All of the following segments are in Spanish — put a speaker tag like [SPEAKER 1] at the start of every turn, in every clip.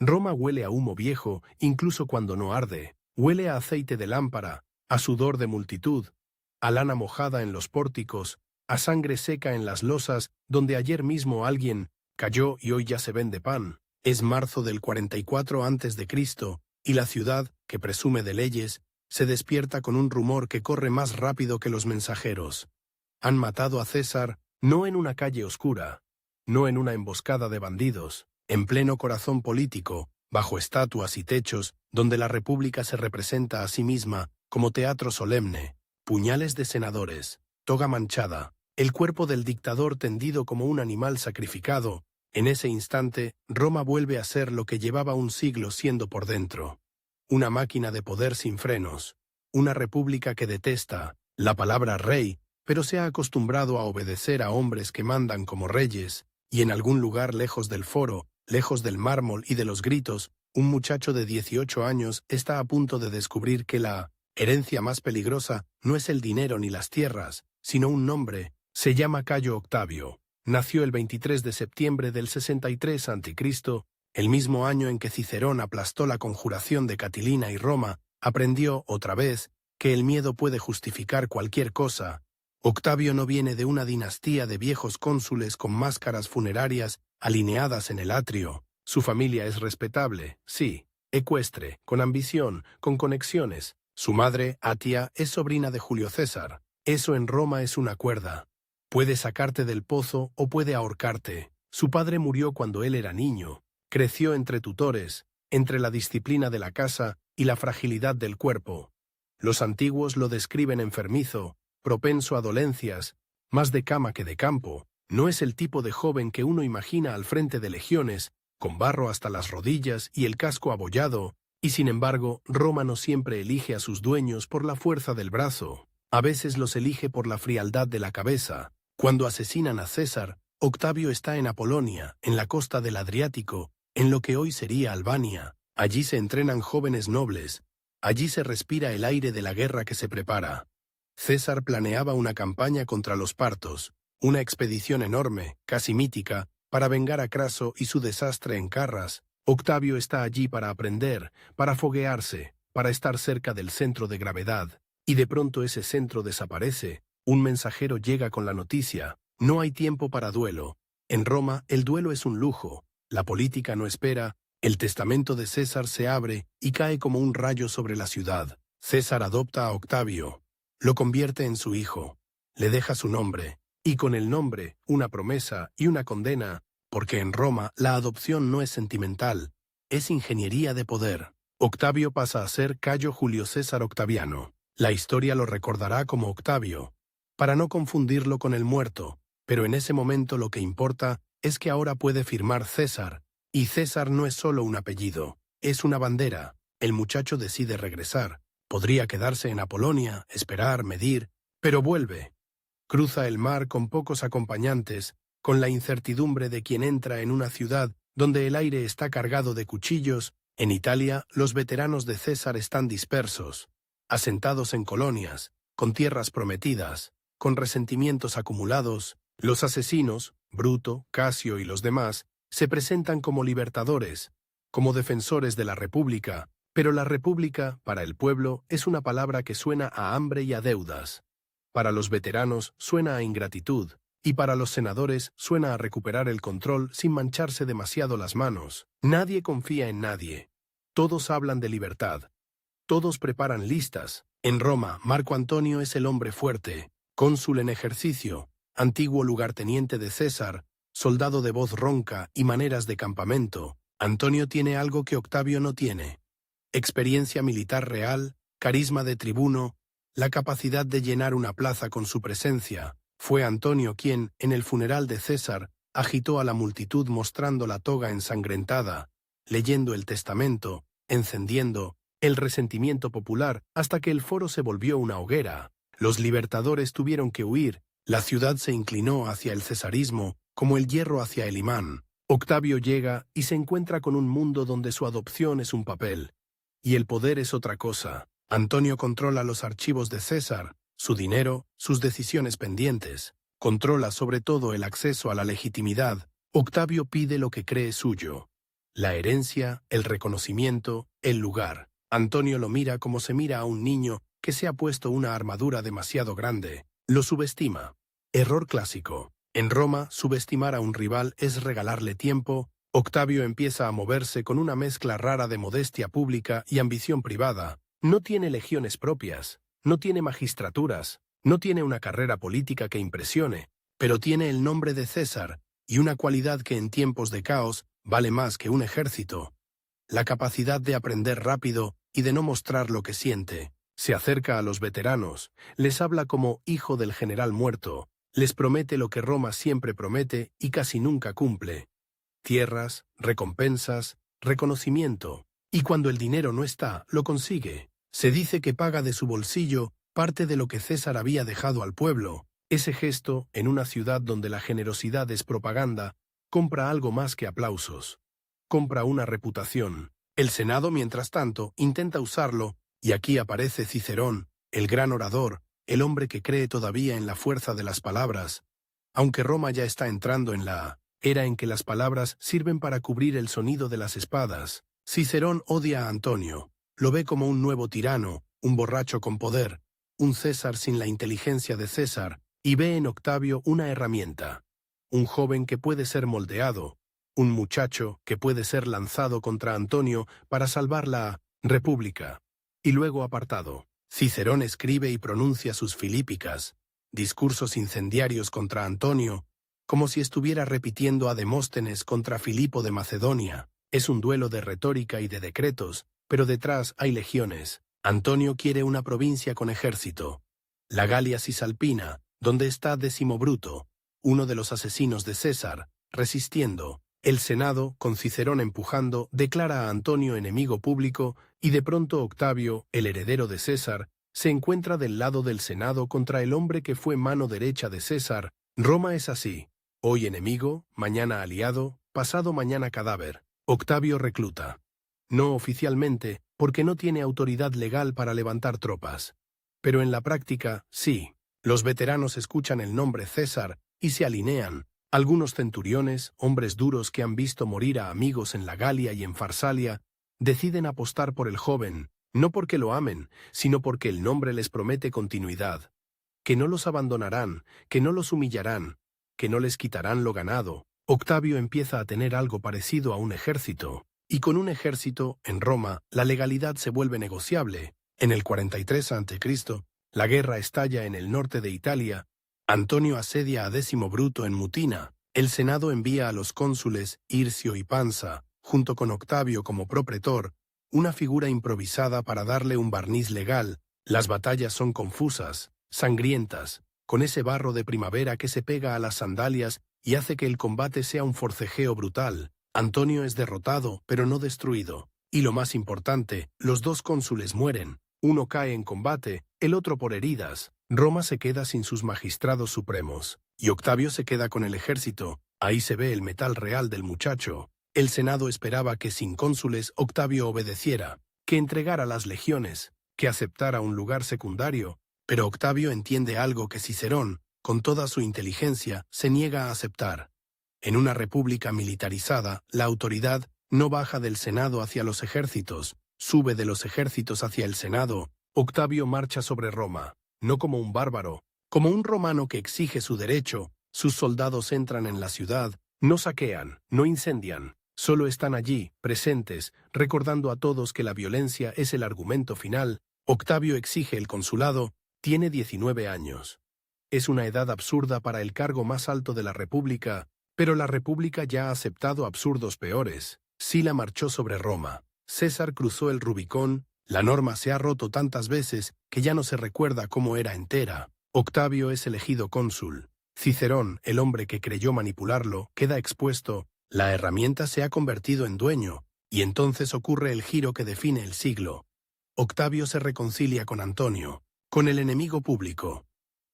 [SPEAKER 1] Roma huele a humo viejo, incluso cuando no arde. Huele a aceite de lámpara, a sudor de multitud, a lana mojada en los pórticos, a sangre seca en las losas donde ayer mismo alguien cayó y hoy ya se vende pan. Es marzo del 44 a.C., y la ciudad, que presume de leyes, se despierta con un rumor que corre más rápido que los mensajeros. Han matado a César, no en una calle oscura, no en una emboscada de bandidos, en pleno corazón político, bajo estatuas y techos, donde la República se representa a sí misma como teatro solemne, puñales de senadores, toga manchada, el cuerpo del dictador tendido como un animal sacrificado. En ese instante, Roma vuelve a ser lo que llevaba un siglo siendo por dentro. Una máquina de poder sin frenos, una república que detesta la palabra rey, pero se ha acostumbrado a obedecer a hombres que mandan como reyes, y en algún lugar lejos del foro, lejos del mármol y de los gritos, un muchacho de 18 años está a punto de descubrir que la herencia más peligrosa no es el dinero ni las tierras, sino un nombre. Se llama Cayo Octavio. Nació el 23 de septiembre del 63 a.C., el mismo año en que Cicerón aplastó la conjuración de Catilina y Roma. Aprendió, otra vez, que el miedo puede justificar cualquier cosa. Octavio no viene de una dinastía de viejos cónsules con máscaras funerarias alineadas en el atrio. Su familia es respetable, sí, ecuestre, con ambición, con conexiones. Su madre, Atia, es sobrina de Julio César. Eso en Roma es una cuerda. Puede sacarte del pozo o puede ahorcarte. Su padre murió cuando él era niño. Creció entre tutores, entre la disciplina de la casa y la fragilidad del cuerpo. Los antiguos lo describen enfermizo, propenso a dolencias, más de cama que de campo. No es el tipo de joven que uno imagina al frente de legiones, con barro hasta las rodillas y el casco abollado, y sin embargo, Roma no siempre elige a sus dueños por la fuerza del brazo. A veces los elige por la frialdad de la cabeza. Cuando asesinan a César, Octavio está en Apolonia, en la costa del Adriático, en lo que hoy sería Albania. Allí se entrenan jóvenes nobles. Allí se respira el aire de la guerra que se prepara. César planeaba una campaña contra los partos, una expedición enorme, casi mítica, para vengar a Craso y su desastre en Carras. Octavio está allí para aprender, para foguearse, para estar cerca del centro de gravedad. Y de pronto ese centro desaparece. Un mensajero llega con la noticia. No hay tiempo para duelo. En Roma, el duelo es un lujo. La política no espera. El testamento de César se abre y cae como un rayo sobre la ciudad. César adopta a Octavio. Lo convierte en su hijo. Le deja su nombre. Y con el nombre, una promesa y una condena, porque en Roma la adopción no es sentimental, es ingeniería de poder. Octavio pasa a ser Cayo Julio César Octaviano. La historia lo recordará como Octavio, para no confundirlo con el muerto, pero en ese momento lo que importa es que ahora puede firmar César, y César no es solo un apellido, es una bandera. El muchacho decide regresar. Podría quedarse en Apolonia, esperar, medir, pero vuelve. Cruza el mar con pocos acompañantes, con la incertidumbre de quien entra en una ciudad donde el aire está cargado de cuchillos. En Italia, los veteranos de César están dispersos, asentados en colonias, con tierras prometidas, con resentimientos acumulados. Los asesinos, Bruto, Casio y los demás, se presentan como libertadores, como defensores de la República, pero la República, para el pueblo, es una palabra que suena a hambre y a deudas. Para los veteranos suena a ingratitud, y para los senadores suena a recuperar el control sin mancharse demasiado las manos. Nadie confía en nadie. Todos hablan de libertad. Todos preparan listas. En Roma, Marco Antonio es el hombre fuerte, cónsul en ejercicio, antiguo lugarteniente de César, soldado de voz ronca y maneras de campamento. Antonio tiene algo que Octavio no tiene: experiencia militar real, carisma de tribuno, la capacidad de llenar una plaza con su presencia. Fue Antonio quien, en el funeral de César, agitó a la multitud mostrando la toga ensangrentada, leyendo el testamento, encendiendo el resentimiento popular hasta que el foro se volvió una hoguera. Los libertadores tuvieron que huir. La ciudad se inclinó hacia el cesarismo, como el hierro hacia el imán. Octavio llega y se encuentra con un mundo donde su adopción es un papel, y el poder es otra cosa. Antonio controla los archivos de César, su dinero, sus decisiones pendientes. Controla sobre todo el acceso a la legitimidad. Octavio pide lo que cree suyo. la herencia, el reconocimiento, el lugar. Antonio lo mira como se mira a un niño que se ha puesto una armadura demasiado grande. Lo subestima. Error clásico. En Roma, subestimar a un rival es regalarle tiempo. Octavio empieza a moverse con una mezcla rara de modestia pública y ambición privada. No tiene legiones propias, no tiene magistraturas, no tiene una carrera política que impresione, pero tiene el nombre de César y una cualidad que en tiempos de caos vale más que un ejército: la capacidad de aprender rápido y de no mostrar lo que siente. Se acerca a los veteranos, les habla como hijo del general muerto, les promete lo que Roma siempre promete y casi nunca cumple: tierras, recompensas, reconocimiento. Y cuando el dinero no está, lo consigue. Se dice que paga de su bolsillo parte de lo que César había dejado al pueblo. Ese gesto, en una ciudad donde la generosidad es propaganda, compra algo más que aplausos. Compra una reputación. El Senado, mientras tanto, intenta usarlo, y aquí aparece Cicerón, el gran orador, el hombre que cree todavía en la fuerza de las palabras. Aunque Roma ya está entrando en la era en que las palabras sirven para cubrir el sonido de las espadas, Cicerón odia a Antonio. Lo ve como un nuevo tirano, un borracho con poder, un César sin la inteligencia de César, y ve en Octavio una herramienta. Un joven que puede ser moldeado, un muchacho que puede ser lanzado contra Antonio para salvar la República. Y luego apartado. Cicerón escribe y pronuncia sus filípicas, discursos incendiarios contra Antonio, como si estuviera repitiendo a Demóstenes contra Filipo de Macedonia. Es un duelo de retórica y de decretos, pero detrás hay legiones. Antonio quiere una provincia con ejército. La Galia Cisalpina, donde está Décimo Bruto, uno de los asesinos de César, resistiendo. El Senado, con Cicerón empujando, declara a Antonio enemigo público, y de pronto Octavio, el heredero de César, se encuentra del lado del Senado contra el hombre que fue mano derecha de César. Roma es así: hoy enemigo, mañana aliado, pasado mañana cadáver. Octavio recluta. No oficialmente, porque no tiene autoridad legal para levantar tropas. Pero en la práctica, sí. Los veteranos escuchan el nombre César y se alinean. Algunos centuriones, hombres duros que han visto morir a amigos en la Galia y en Farsalia, deciden apostar por el joven, no porque lo amen, sino porque el nombre les promete continuidad. Que no los abandonarán, que no los humillarán, que no les quitarán lo ganado. Octavio empieza a tener algo parecido a un ejército. Y con un ejército, en Roma, la legalidad se vuelve negociable. En el 43 a.C., la guerra estalla en el norte de Italia. Antonio asedia a Décimo Bruto en Mutina. El Senado envía a los cónsules Hircio y Pansa, junto con Octavio como propretor, una figura improvisada para darle un barniz legal. Las batallas son confusas, sangrientas, con ese barro de primavera que se pega a las sandalias y hace que el combate sea un forcejeo brutal. Antonio es derrotado, pero no destruido. Y lo más importante, los dos cónsules mueren. Uno cae en combate, el otro por heridas. Roma se queda sin sus magistrados supremos. Y Octavio se queda con el ejército. Ahí se ve el metal real del muchacho. El Senado esperaba que sin cónsules Octavio obedeciera, que entregara las legiones, que aceptara un lugar secundario. Pero Octavio entiende algo que Cicerón, con toda su inteligencia, se niega a aceptar. En una república militarizada, la autoridad no baja del Senado hacia los ejércitos, sube de los ejércitos hacia el Senado. Octavio marcha sobre Roma, no como un bárbaro, como un romano que exige su derecho. Sus soldados entran en la ciudad, no saquean, no incendian, solo están allí, presentes, recordando a todos que la violencia es el argumento final. Octavio exige el consulado, tiene 19 años. Es una edad absurda para el cargo más alto de la República, pero la República ya ha aceptado absurdos peores. Sila marchó sobre Roma. César cruzó el Rubicón. La norma se ha roto tantas veces que ya no se recuerda cómo era entera. Octavio es elegido cónsul. Cicerón, el hombre que creyó manipularlo, queda expuesto. La herramienta se ha convertido en dueño, y entonces ocurre el giro que define el siglo. Octavio se reconcilia con Antonio, con el enemigo público,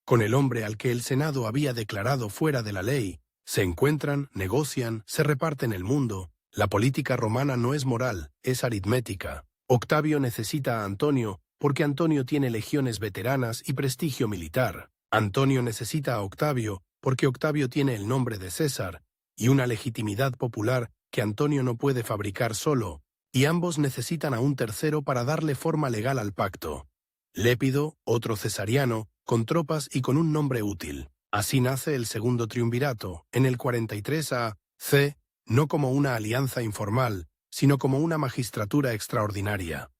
[SPEAKER 1] con el hombre al que el Senado había declarado fuera de la ley. Se encuentran, negocian, se reparten el mundo. La política romana no es moral, es aritmética. Octavio necesita a Antonio porque Antonio tiene legiones veteranas y prestigio militar. Antonio necesita a Octavio porque Octavio tiene el nombre de César y una legitimidad popular que Antonio no puede fabricar solo, y ambos necesitan a un tercero para darle forma legal al pacto. Lépido, otro cesariano, con tropas y con un nombre útil. Así nace el segundo triunvirato, en el 43 a.C., no como una alianza informal, sino como una magistratura extraordinaria.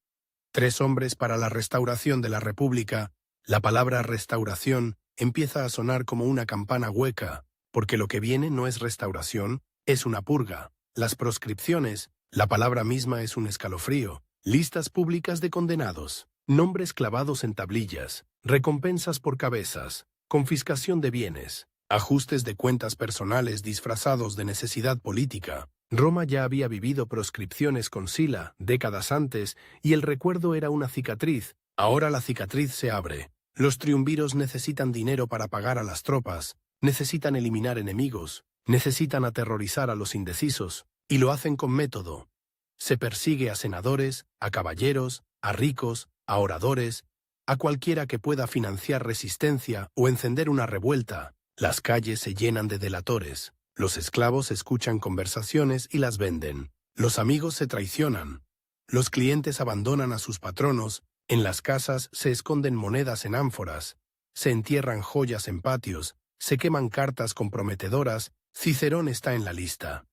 [SPEAKER 1] 3 hombres para la restauración de la República. La palabra restauración empieza a sonar como una campana hueca, porque lo que viene no es restauración, es una purga. Las proscripciones, la palabra misma es un escalofrío, listas públicas de condenados, nombres clavados en tablillas, recompensas por cabezas, confiscación de bienes, ajustes de cuentas personales disfrazados de necesidad política. Roma ya había vivido proscripciones con Sila décadas antes y el recuerdo era una cicatriz. Ahora la cicatriz se abre. Los triunviros necesitan dinero para pagar a las tropas, necesitan eliminar enemigos, necesitan aterrorizar a los indecisos, y lo hacen con método. Se persigue a senadores, a caballeros, a ricos, a oradores, a cualquiera que pueda financiar resistencia o encender una revuelta. Las calles se llenan de delatores. Los esclavos escuchan conversaciones y las venden. Los amigos se traicionan. Los clientes abandonan a sus patronos. En las casas se esconden monedas en ánforas. Se entierran joyas en patios. Se queman cartas comprometedoras. Cicerón está en la lista.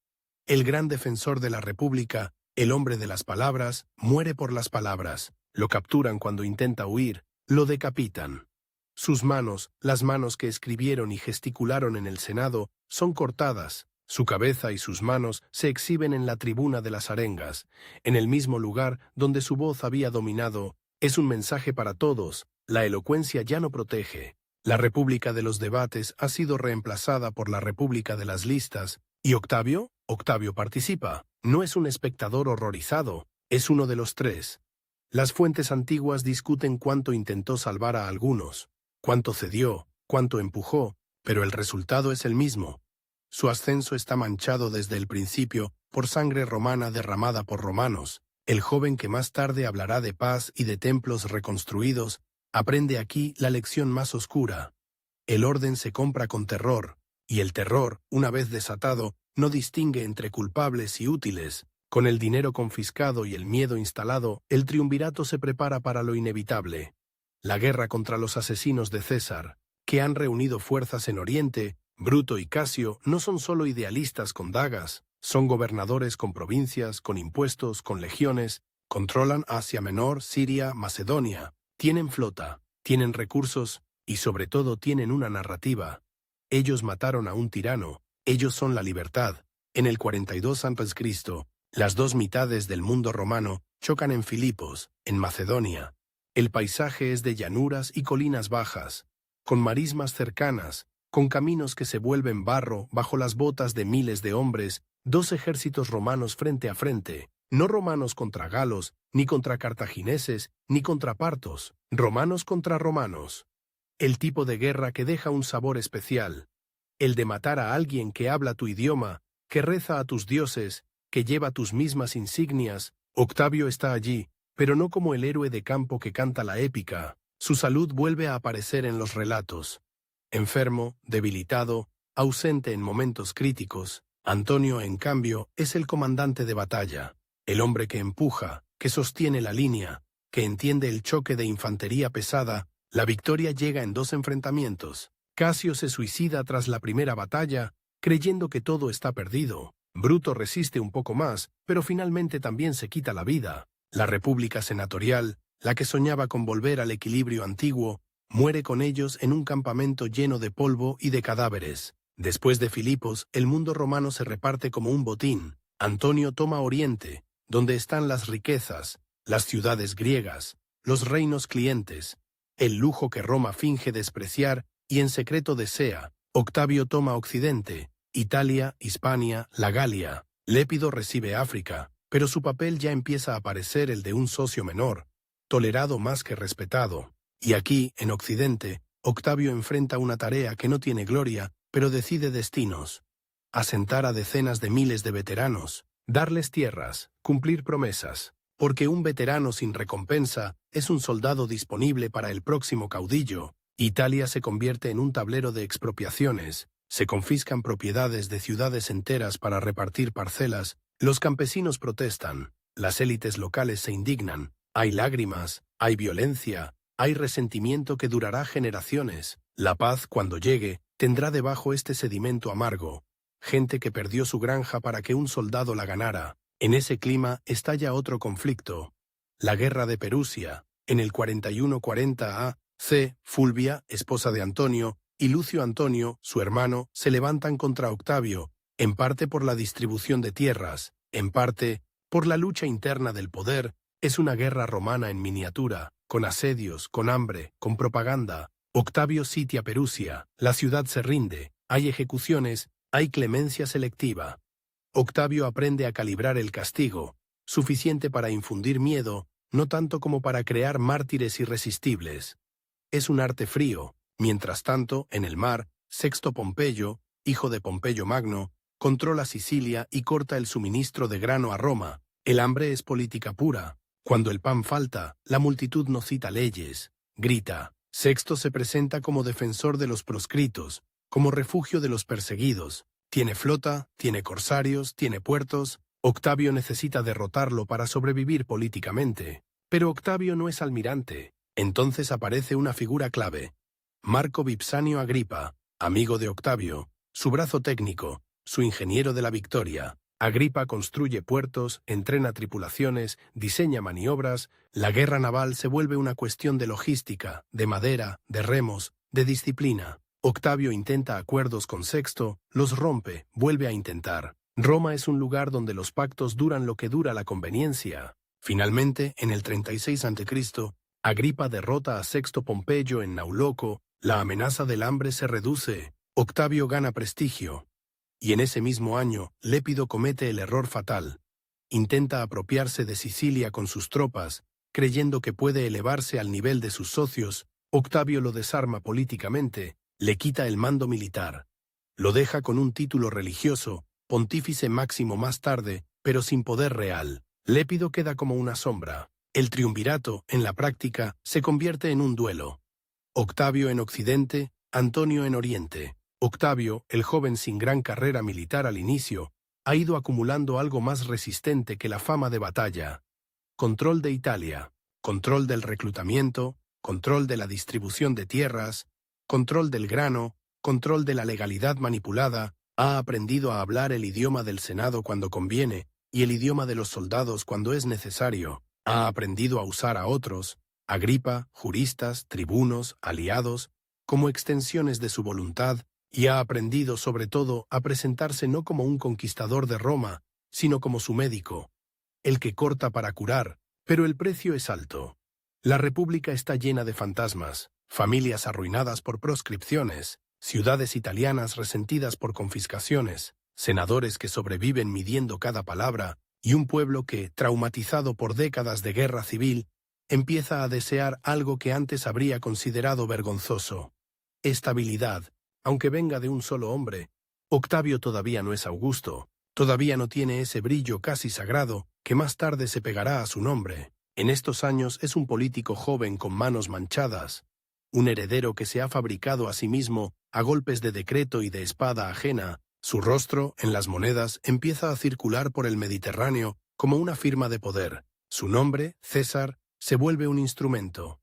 [SPEAKER 1] El gran defensor de la República, el hombre de las palabras, muere por las palabras. Lo capturan cuando intenta huir. Lo decapitan. Sus manos, las manos que escribieron y gesticularon en el Senado, son cortadas. Su cabeza y sus manos se exhiben en la tribuna de las arengas, en el mismo lugar donde su voz había dominado. Es un mensaje para todos. La elocuencia ya no protege. La República de los debates ha sido reemplazada por la República de las listas. ¿Y Octavio? Octavio participa. No es un espectador horrorizado, es uno de los 3. Las fuentes antiguas discuten cuánto intentó salvar a algunos, cuánto cedió, cuánto empujó, pero el resultado es el mismo. Su ascenso está manchado desde el principio por sangre romana derramada por romanos. El joven que más tarde hablará de paz y de templos reconstruidos, aprende aquí la lección más oscura. El orden se compra con terror, y el terror, una vez desatado, no distingue entre culpables y útiles. Con el dinero confiscado y el miedo instalado, el triunvirato se prepara para lo inevitable. La guerra contra los asesinos de César, que han reunido fuerzas en Oriente. Bruto y Casio no son solo idealistas con dagas, son gobernadores con provincias, con impuestos, con legiones, controlan Asia Menor, Siria, Macedonia, tienen flota, tienen recursos y sobre todo tienen una narrativa. Ellos mataron a un tirano, ellos son la libertad. En el 42 a.C., las 2 mitades del mundo romano chocan en Filipos, en Macedonia. El paisaje es de llanuras y colinas bajas, con marismas cercanas, con caminos que se vuelven barro bajo las botas de miles de hombres, 2 ejércitos romanos frente a frente, no romanos contra galos, ni contra cartagineses, ni contra partos, romanos contra romanos. El tipo de guerra que deja un sabor especial, el de matar a alguien que habla tu idioma, que reza a tus dioses, que lleva tus mismas insignias. Octavio está allí, pero no como el héroe de campo que canta la épica. Su salud vuelve a aparecer en los relatos. Enfermo, debilitado, ausente en momentos críticos, Antonio, en cambio, es el comandante de batalla, el hombre que empuja, que sostiene la línea, que entiende el choque de infantería pesada. La victoria llega en 2 enfrentamientos. Casio se suicida tras la primera batalla, creyendo que todo está perdido. Bruto resiste un poco más, pero finalmente también se quita la vida. La República Senatorial, la que soñaba con volver al equilibrio antiguo, muere con ellos en un campamento lleno de polvo y de cadáveres. Después de Filipos, el mundo romano se reparte como un botín. Antonio toma Oriente, donde están las riquezas, las ciudades griegas, los reinos clientes, el lujo que Roma finge despreciar y en secreto desea. Octavio toma Occidente, Italia, Hispania, la Galia. Lépido recibe África, pero su papel ya empieza a parecer el de un socio menor, tolerado más que respetado. Y aquí, en Occidente, Octavio enfrenta una tarea que no tiene gloria, pero decide destinos. Asentar a decenas de miles de veteranos, darles tierras, cumplir promesas. Porque un veterano sin recompensa es un soldado disponible para el próximo caudillo. Italia se convierte en un tablero de expropiaciones, se confiscan propiedades de ciudades enteras para repartir parcelas, Los campesinos protestan, las élites locales se indignan, hay lágrimas, hay violencia, hay resentimiento que durará generaciones. La paz, cuando llegue, tendrá debajo este sedimento amargo. Gente que perdió su granja para que un soldado la ganara. En ese clima estalla otro conflicto. La guerra de Perusia. En el 41-40 a.C., Fulvia, esposa de Antonio, y Lucio Antonio, su hermano, se levantan contra Octavio, en parte por la distribución de tierras, en parte por la lucha interna del poder. Es una guerra romana en miniatura, con asedios, con hambre, con propaganda. Octavio sitia Perusia, la ciudad se rinde, hay ejecuciones, hay clemencia selectiva. Octavio aprende a calibrar el castigo, suficiente para infundir miedo, no tanto como para crear mártires irresistibles. Es un arte frío. Mientras tanto, en el mar, Sexto Pompeyo, hijo de Pompeyo Magno, controla Sicilia y corta el suministro de grano a Roma. El hambre es política pura. Cuando el pan falta, la multitud no cita leyes, grita. Sexto se presenta como defensor de los proscritos, como refugio de los perseguidos. Tiene flota, tiene corsarios, tiene puertos. Octavio necesita derrotarlo para sobrevivir políticamente. Pero Octavio no es almirante. Entonces aparece una figura clave. Marco Vipsanio Agripa, amigo de Octavio, su brazo técnico, su ingeniero de la victoria. Agripa construye puertos, entrena tripulaciones, diseña maniobras. La guerra naval se vuelve una cuestión de logística, de madera, de remos, de disciplina. Octavio intenta acuerdos con Sexto, los rompe, vuelve a intentar. Roma es un lugar donde los pactos duran lo que dura la conveniencia. Finalmente, en el 36 a.C., Agripa derrota a Sexto Pompeyo en Nauloco. La amenaza del hambre se reduce. Octavio gana prestigio. Y en ese mismo año, Lépido comete el error fatal. Intenta apropiarse de Sicilia con sus tropas, creyendo que puede elevarse al nivel de sus socios. Octavio lo desarma políticamente, le quita el mando militar. Lo deja con un título religioso, pontífice máximo más tarde, pero sin poder real. Lépido queda como una sombra. El triunvirato, en la práctica, se convierte en un duelo. Octavio en Occidente, Antonio en Oriente. Octavio, el joven sin gran carrera militar al inicio, ha ido acumulando algo más resistente que la fama de batalla. Control de Italia, control del reclutamiento, control de la distribución de tierras, control del grano, control de la legalidad manipulada. Ha aprendido a hablar el idioma del Senado cuando conviene y el idioma de los soldados cuando es necesario. Ha aprendido a usar a otros, Agripa, juristas, tribunos, aliados, como extensiones de su voluntad, y ha aprendido sobre todo a presentarse no como un conquistador de Roma, sino como su médico, el que corta para curar, pero el precio es alto. La República está llena de fantasmas, familias arruinadas por proscripciones, ciudades italianas resentidas por confiscaciones, senadores que sobreviven midiendo cada palabra, y un pueblo que, traumatizado por décadas de guerra civil, empieza a desear algo que antes habría considerado vergonzoso. Estabilidad, aunque venga de un solo hombre. Octavio todavía no es Augusto, todavía no tiene ese brillo casi sagrado que más tarde se pegará a su nombre. En estos años es un político joven con manos manchadas, un heredero que se ha fabricado a sí mismo a golpes de decreto y de espada ajena. Su rostro, en las monedas, empieza a circular por el Mediterráneo como una firma de poder. Su nombre, César, se vuelve un instrumento.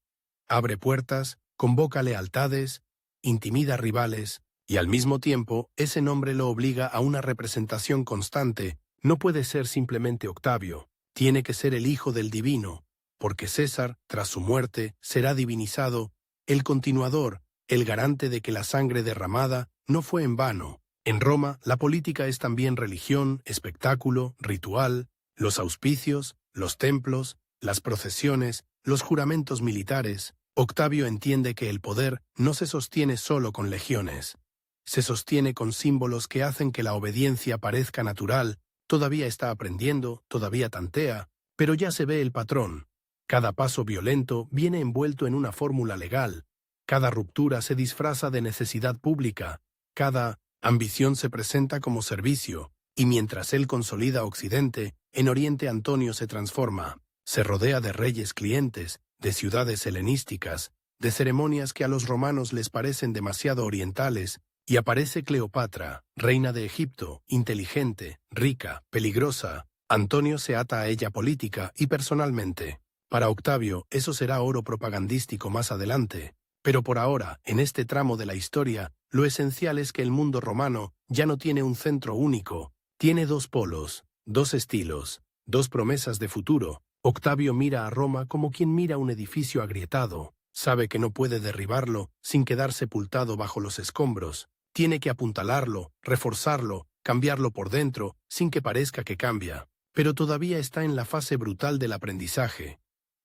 [SPEAKER 1] Abre puertas, convoca lealtades, intimida rivales, y al mismo tiempo ese nombre lo obliga a una representación constante. No puede ser simplemente Octavio, tiene que ser el hijo del divino, porque César, tras su muerte, será divinizado, el continuador, el garante de que la sangre derramada no fue en vano. En Roma, la política es también religión, espectáculo, ritual, los auspicios, los templos, las procesiones, los juramentos militares. Octavio entiende que el poder no se sostiene solo con legiones. Se sostiene con símbolos que hacen que la obediencia parezca natural. Todavía está aprendiendo, todavía tantea, pero ya se ve el patrón. Cada paso violento viene envuelto en una fórmula legal. Cada ruptura se disfraza de necesidad pública. Cada ambición se presenta como servicio. Y mientras él consolida Occidente, en Oriente Antonio se transforma. Se rodea de reyes clientes, de ciudades helenísticas, de ceremonias que a los romanos les parecen demasiado orientales, y aparece Cleopatra, reina de Egipto, inteligente, rica, peligrosa, Antonio se ata a ella política y personalmente. Para Octavio, eso será oro propagandístico más adelante. Pero por ahora, en este tramo de la historia, lo esencial es que el mundo romano ya no tiene un centro único, tiene dos polos, dos estilos, dos promesas de futuro. Octavio mira a Roma como quien mira un edificio agrietado, sabe que no puede derribarlo sin quedar sepultado bajo los escombros, tiene que apuntalarlo, reforzarlo, cambiarlo por dentro, sin que parezca que cambia. Pero todavía está en la fase brutal del aprendizaje.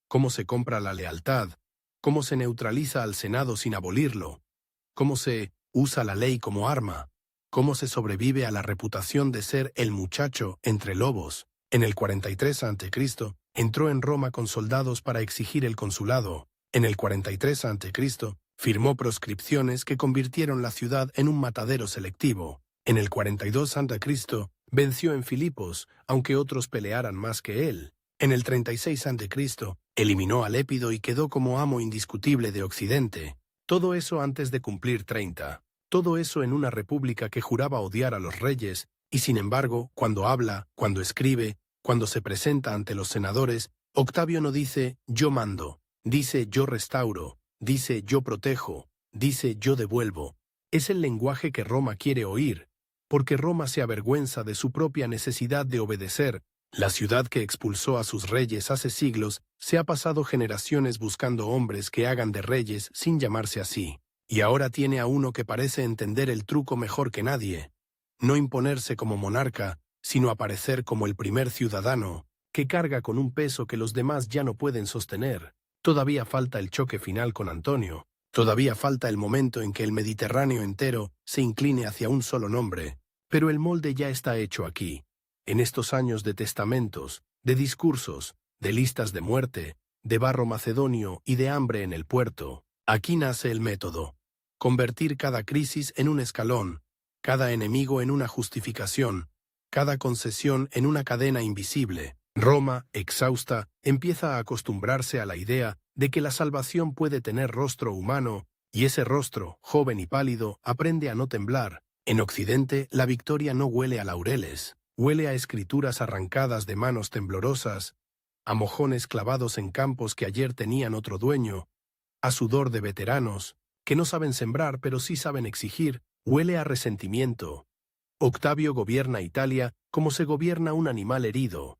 [SPEAKER 1] Cómo se compra la lealtad, cómo se neutraliza al Senado sin abolirlo, cómo se usa la ley como arma, cómo se sobrevive a la reputación de ser el muchacho entre lobos. En el 43 a.C., entró en Roma con soldados para exigir el consulado. En el 43 a.C., firmó proscripciones que convirtieron la ciudad en un matadero selectivo. En el 42 a.C., venció en Filipos, aunque otros pelearan más que él. En el 36 a.C., eliminó a Lépido y quedó como amo indiscutible de Occidente. Todo eso antes de cumplir 30. Todo eso en una república que juraba odiar a los reyes, y sin embargo, cuando habla, cuando escribe, cuando se presenta ante los senadores, Octavio no dice «yo mando», dice «yo restauro», dice «yo protejo», dice «yo devuelvo». Es el lenguaje que Roma quiere oír, porque Roma se avergüenza de su propia necesidad de obedecer. La ciudad que expulsó a sus reyes hace siglos se ha pasado generaciones buscando hombres que hagan de reyes sin llamarse así. Y ahora tiene a uno que parece entender el truco mejor que nadie. No imponerse como monarca, sino aparecer como el primer ciudadano, que carga con un peso que los demás ya no pueden sostener. Todavía falta el choque final con Antonio. Todavía falta el momento en que el Mediterráneo entero se incline hacia un solo nombre. Pero el molde ya está hecho aquí. En estos años de testamentos, de discursos, de listas de muerte, de barro macedonio y de hambre en el puerto, aquí nace el método. Convertir cada crisis en un escalón, cada enemigo en una justificación, cada concesión en una cadena invisible. Roma, exhausta, empieza a acostumbrarse a la idea de que la salvación puede tener rostro humano, y ese rostro, joven y pálido, aprende a no temblar. En Occidente, la victoria no huele a laureles. Huele a escrituras arrancadas de manos temblorosas, a mojones clavados en campos que ayer tenían otro dueño, a sudor de veteranos, que no saben sembrar pero sí saben exigir. Huele a resentimiento. Octavio gobierna Italia como se gobierna un animal herido,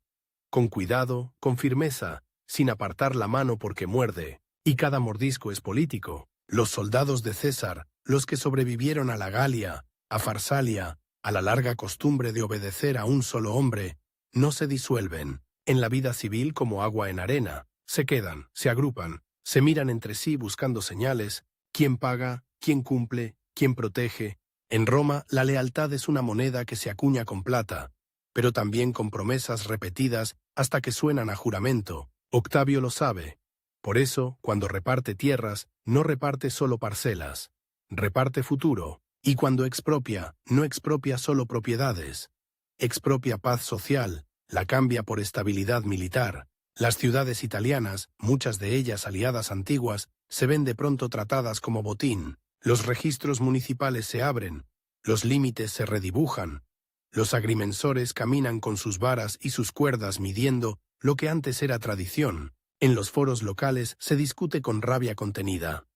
[SPEAKER 1] con cuidado, con firmeza, sin apartar la mano porque muerde, y cada mordisco es político. Los soldados de César, los que sobrevivieron a la Galia, a Farsalia, a la larga costumbre de obedecer a un solo hombre, no se disuelven, en la vida civil como agua en arena, se quedan, se agrupan, se miran entre sí buscando señales, quién paga, quién cumple, quién protege. En Roma la lealtad es una moneda que se acuña con plata, pero también con promesas repetidas hasta que suenan a juramento. Octavio lo sabe. Por eso, cuando reparte tierras, no reparte solo parcelas, reparte futuro. Y cuando expropia, no expropia solo propiedades. Expropia paz social, la cambia por estabilidad militar. Las ciudades italianas, muchas de ellas aliadas antiguas, se ven de pronto tratadas como botín. Los registros municipales se abren, los límites se redibujan. Los agrimensores caminan con sus varas y sus cuerdas midiendo lo que antes era tradición. En los foros locales se discute con rabia contenida.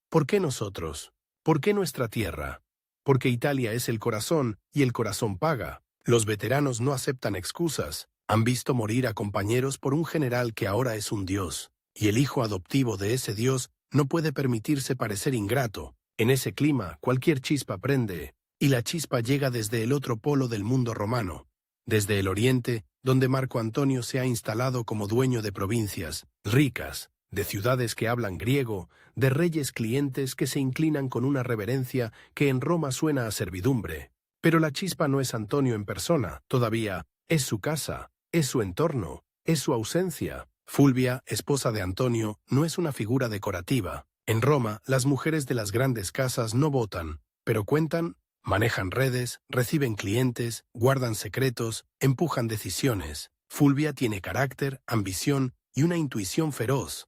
[SPEAKER 1] ¿Por qué nosotros? ¿Por qué nuestra tierra? Porque Italia es el corazón y el corazón paga. Los veteranos no aceptan excusas. Han visto morir a compañeros por un general que ahora es un dios, y el hijo adoptivo de ese dios no puede permitirse parecer ingrato. En ese clima, cualquier chispa prende, y la chispa llega desde el otro polo del mundo romano, desde el oriente, donde Marco Antonio se ha instalado como dueño de provincias ricas, de ciudades que hablan griego, de reyes clientes que se inclinan con una reverencia que en Roma suena a servidumbre. Pero la chispa no es Antonio en persona, todavía, es su casa, es su entorno, es su ausencia. Fulvia, esposa de Antonio, no es una figura decorativa. En Roma, las mujeres de las grandes casas no votan, pero cuentan, manejan redes, reciben clientes, guardan secretos, empujan decisiones. Fulvia tiene carácter, ambición y una intuición feroz.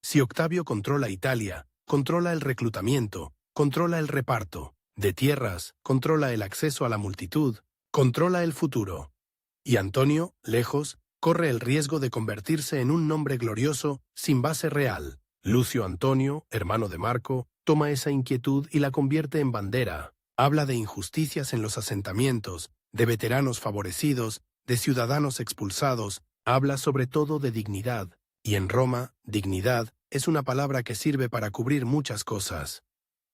[SPEAKER 1] Si Octavio controla Italia, controla el reclutamiento, controla el reparto de tierras, controla el acceso a la multitud, controla el futuro. Y Antonio, lejos, corre el riesgo de convertirse en un nombre glorioso sin base real. Lucio Antonio, hermano de Marco, toma esa inquietud y la convierte en bandera. Habla de injusticias en los asentamientos, de veteranos favorecidos, de ciudadanos expulsados, habla sobre todo de dignidad. Y en Roma, dignidad es una palabra que sirve para cubrir muchas cosas.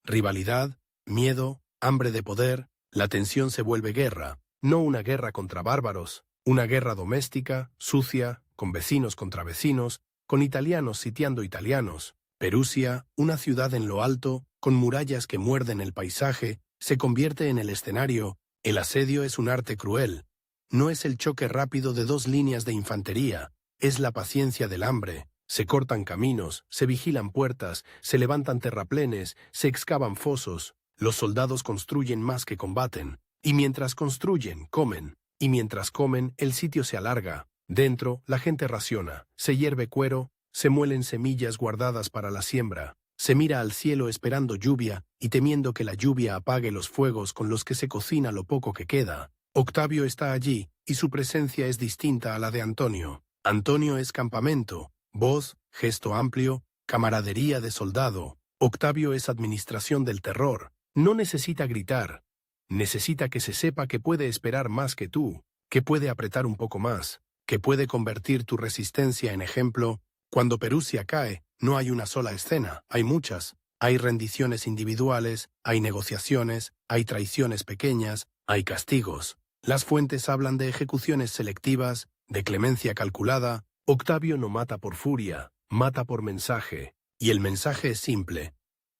[SPEAKER 1] Rivalidad, miedo, hambre de poder, la tensión se vuelve guerra, no una guerra contra bárbaros, una guerra doméstica, sucia, con vecinos contra vecinos, con italianos sitiando italianos. Perusia, una ciudad en lo alto, con murallas que muerden el paisaje, se convierte en el escenario. El asedio es un arte cruel. No es el choque rápido de dos líneas de infantería, es la paciencia del hambre. Se cortan caminos, se vigilan puertas, se levantan terraplenes, se excavan fosos. Los soldados construyen más que combaten. Y mientras construyen, comen. Y mientras comen, el sitio se alarga. Dentro, la gente raciona, se hierve cuero, se muelen semillas guardadas para la siembra. Se mira al cielo esperando lluvia y temiendo que la lluvia apague los fuegos con los que se cocina lo poco que queda. Octavio está allí, y su presencia es distinta a la de Antonio. Antonio es campamento, voz, gesto amplio, camaradería de soldado. Octavio es administración del terror. No necesita gritar. Necesita que se sepa que puede esperar más que tú, que puede apretar un poco más, que puede convertir tu resistencia en ejemplo. Cuando Perusia cae, no hay una sola escena, hay muchas. Hay rendiciones individuales, hay negociaciones, hay traiciones pequeñas, hay castigos. Las fuentes hablan de ejecuciones selectivas, de clemencia calculada. Octavio no mata por furia, mata por mensaje. Y el mensaje es simple.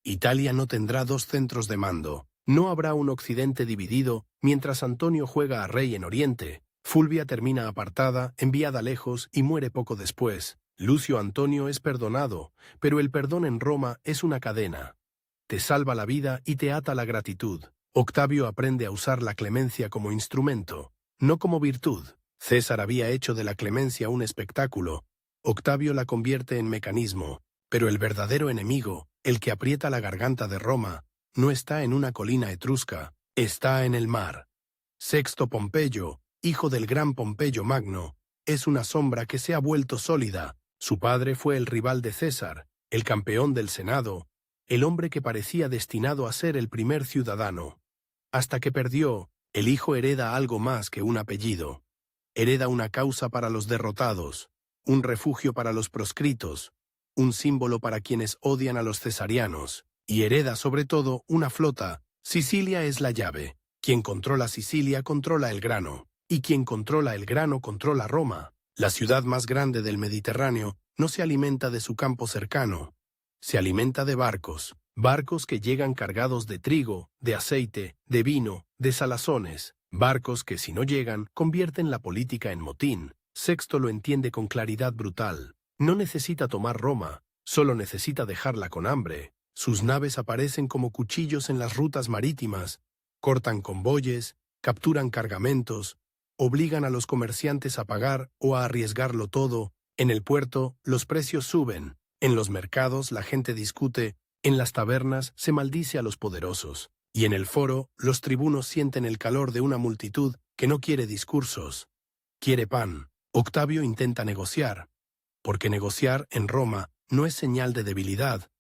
[SPEAKER 1] Italia no tendrá dos centros de mando. No habrá un occidente dividido, mientras Antonio juega a rey en Oriente. Fulvia termina apartada, enviada lejos y muere poco después. Lucio Antonio es perdonado, pero el perdón en Roma es una cadena. Te salva la vida y te ata la gratitud. Octavio aprende a usar la clemencia como instrumento, no como virtud. César había hecho de la clemencia un espectáculo. Octavio la convierte en mecanismo. Pero el verdadero enemigo, el que aprieta la garganta de Roma, no está en una colina etrusca, está en el mar. Sexto Pompeyo, hijo del gran Pompeyo Magno, es una sombra que se ha vuelto sólida. Su padre fue el rival de César, el campeón del Senado, el hombre que parecía destinado a ser el primer ciudadano. Hasta que perdió, el hijo hereda algo más que un apellido. Hereda una causa para los derrotados, un refugio para los proscritos, un símbolo para quienes odian a los cesarianos, y hereda sobre todo una flota. Sicilia es la llave. Quien controla Sicilia controla el grano, y quien controla el grano controla Roma. La ciudad más grande del Mediterráneo no se alimenta de su campo cercano, se alimenta de barcos, barcos que llegan cargados de trigo, de aceite, de vino, de salazones, barcos que si no llegan convierten la política en motín. Sexto lo entiende con claridad brutal. No necesita tomar Roma, solo necesita dejarla con hambre. Sus naves aparecen como cuchillos en las rutas marítimas, cortan convoyes, capturan cargamentos, obligan a los comerciantes a pagar o a arriesgarlo todo. En el puerto, los precios suben, en los mercados la gente discute, en las tabernas se maldice a los poderosos, y en el foro los tribunos sienten el calor de una multitud que no quiere discursos, quiere pan. Octavio intenta negociar, porque negociar en Roma no es señal de debilidad,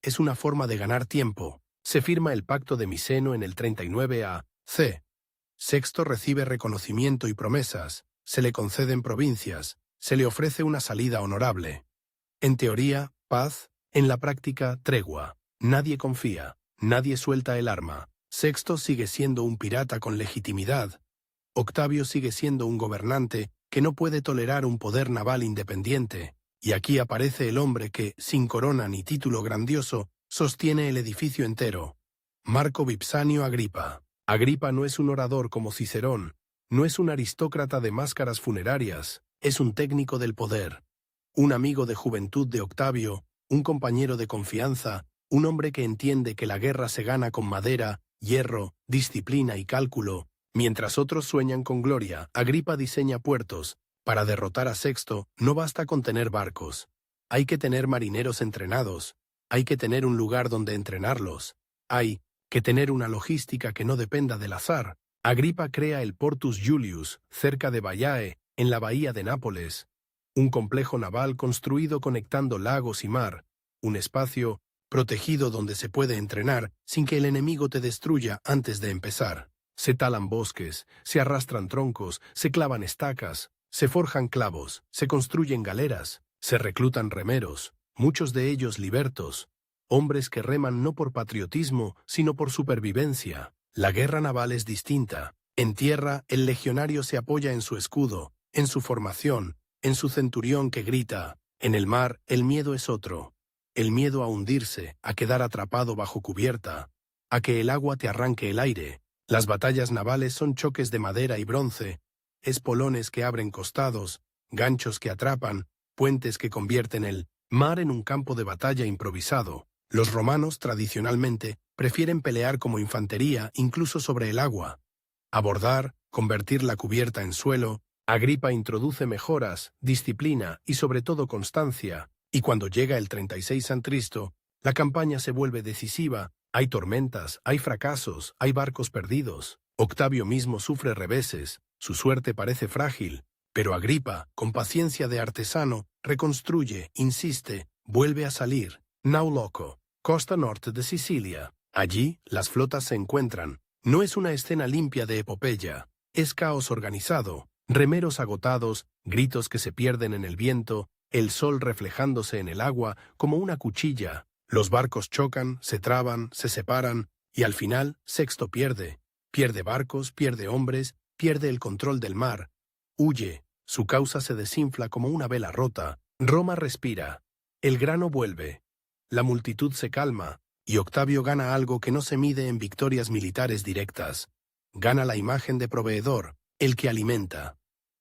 [SPEAKER 1] es una forma de ganar tiempo. Se firma el Pacto de Miseno en el 39 a.C. Sexto recibe reconocimiento y promesas, se le conceden provincias, se le ofrece una salida honorable. En teoría, paz, en la práctica, tregua. Nadie confía, nadie suelta el arma. Sexto sigue siendo un pirata con legitimidad. Octavio sigue siendo un gobernante que no puede tolerar un poder naval independiente. Y aquí aparece el hombre que, sin corona ni título grandioso, sostiene el edificio entero. Marco Vipsanio Agripa. Agripa no es un orador como Cicerón, no es un aristócrata de máscaras funerarias, es un técnico del poder. Un amigo de juventud de Octavio, un compañero de confianza, un hombre que entiende que la guerra se gana con madera, hierro, disciplina y cálculo. Mientras otros sueñan con gloria, Agripa diseña puertos. Para derrotar a Sexto no basta con tener barcos. Hay que tener marineros entrenados. Hay que tener un lugar donde entrenarlos. Hay que tener una logística que no dependa del azar. Agripa crea el Portus Julius, cerca de Baiae, en la bahía de Nápoles, un complejo naval construido conectando lagos y mar, un espacio protegido donde se puede entrenar sin que el enemigo te destruya antes de empezar. Se talan bosques, se arrastran troncos, se clavan estacas, se forjan clavos, se construyen galeras, se reclutan remeros, muchos de ellos libertos, hombres que reman no por patriotismo, sino por supervivencia. La guerra naval es distinta. En tierra, el legionario se apoya en su escudo, en su formación, en su centurión que grita. En el mar, el miedo es otro. El miedo a hundirse, a quedar atrapado bajo cubierta, a que el agua te arranque el aire. Las batallas navales son choques de madera y bronce, espolones que abren costados, ganchos que atrapan, puentes que convierten el mar en un campo de batalla improvisado. Los romanos, tradicionalmente, prefieren pelear como infantería incluso sobre el agua. Abordar, convertir la cubierta en suelo. Agripa introduce mejoras, disciplina y sobre todo constancia, y cuando llega el 36 a.C., la campaña se vuelve decisiva. Hay tormentas, hay fracasos, hay barcos perdidos. Octavio mismo sufre reveses, su suerte parece frágil, pero Agripa, con paciencia de artesano, reconstruye, insiste, vuelve a salir. Nauloco, costa norte de Sicilia. Allí, las flotas se encuentran. No es una escena limpia de epopeya, es caos organizado, remeros agotados, gritos que se pierden en el viento, el sol reflejándose en el agua como una cuchilla. Los barcos chocan, se traban, se separan, y al final Sexto pierde. Pierde barcos, pierde hombres, pierde el control del mar. Huye, su causa se desinfla como una vela rota. Roma respira. El grano vuelve. La multitud se calma, y Octavio gana algo que no se mide en victorias militares directas. Gana la imagen de proveedor, el que alimenta,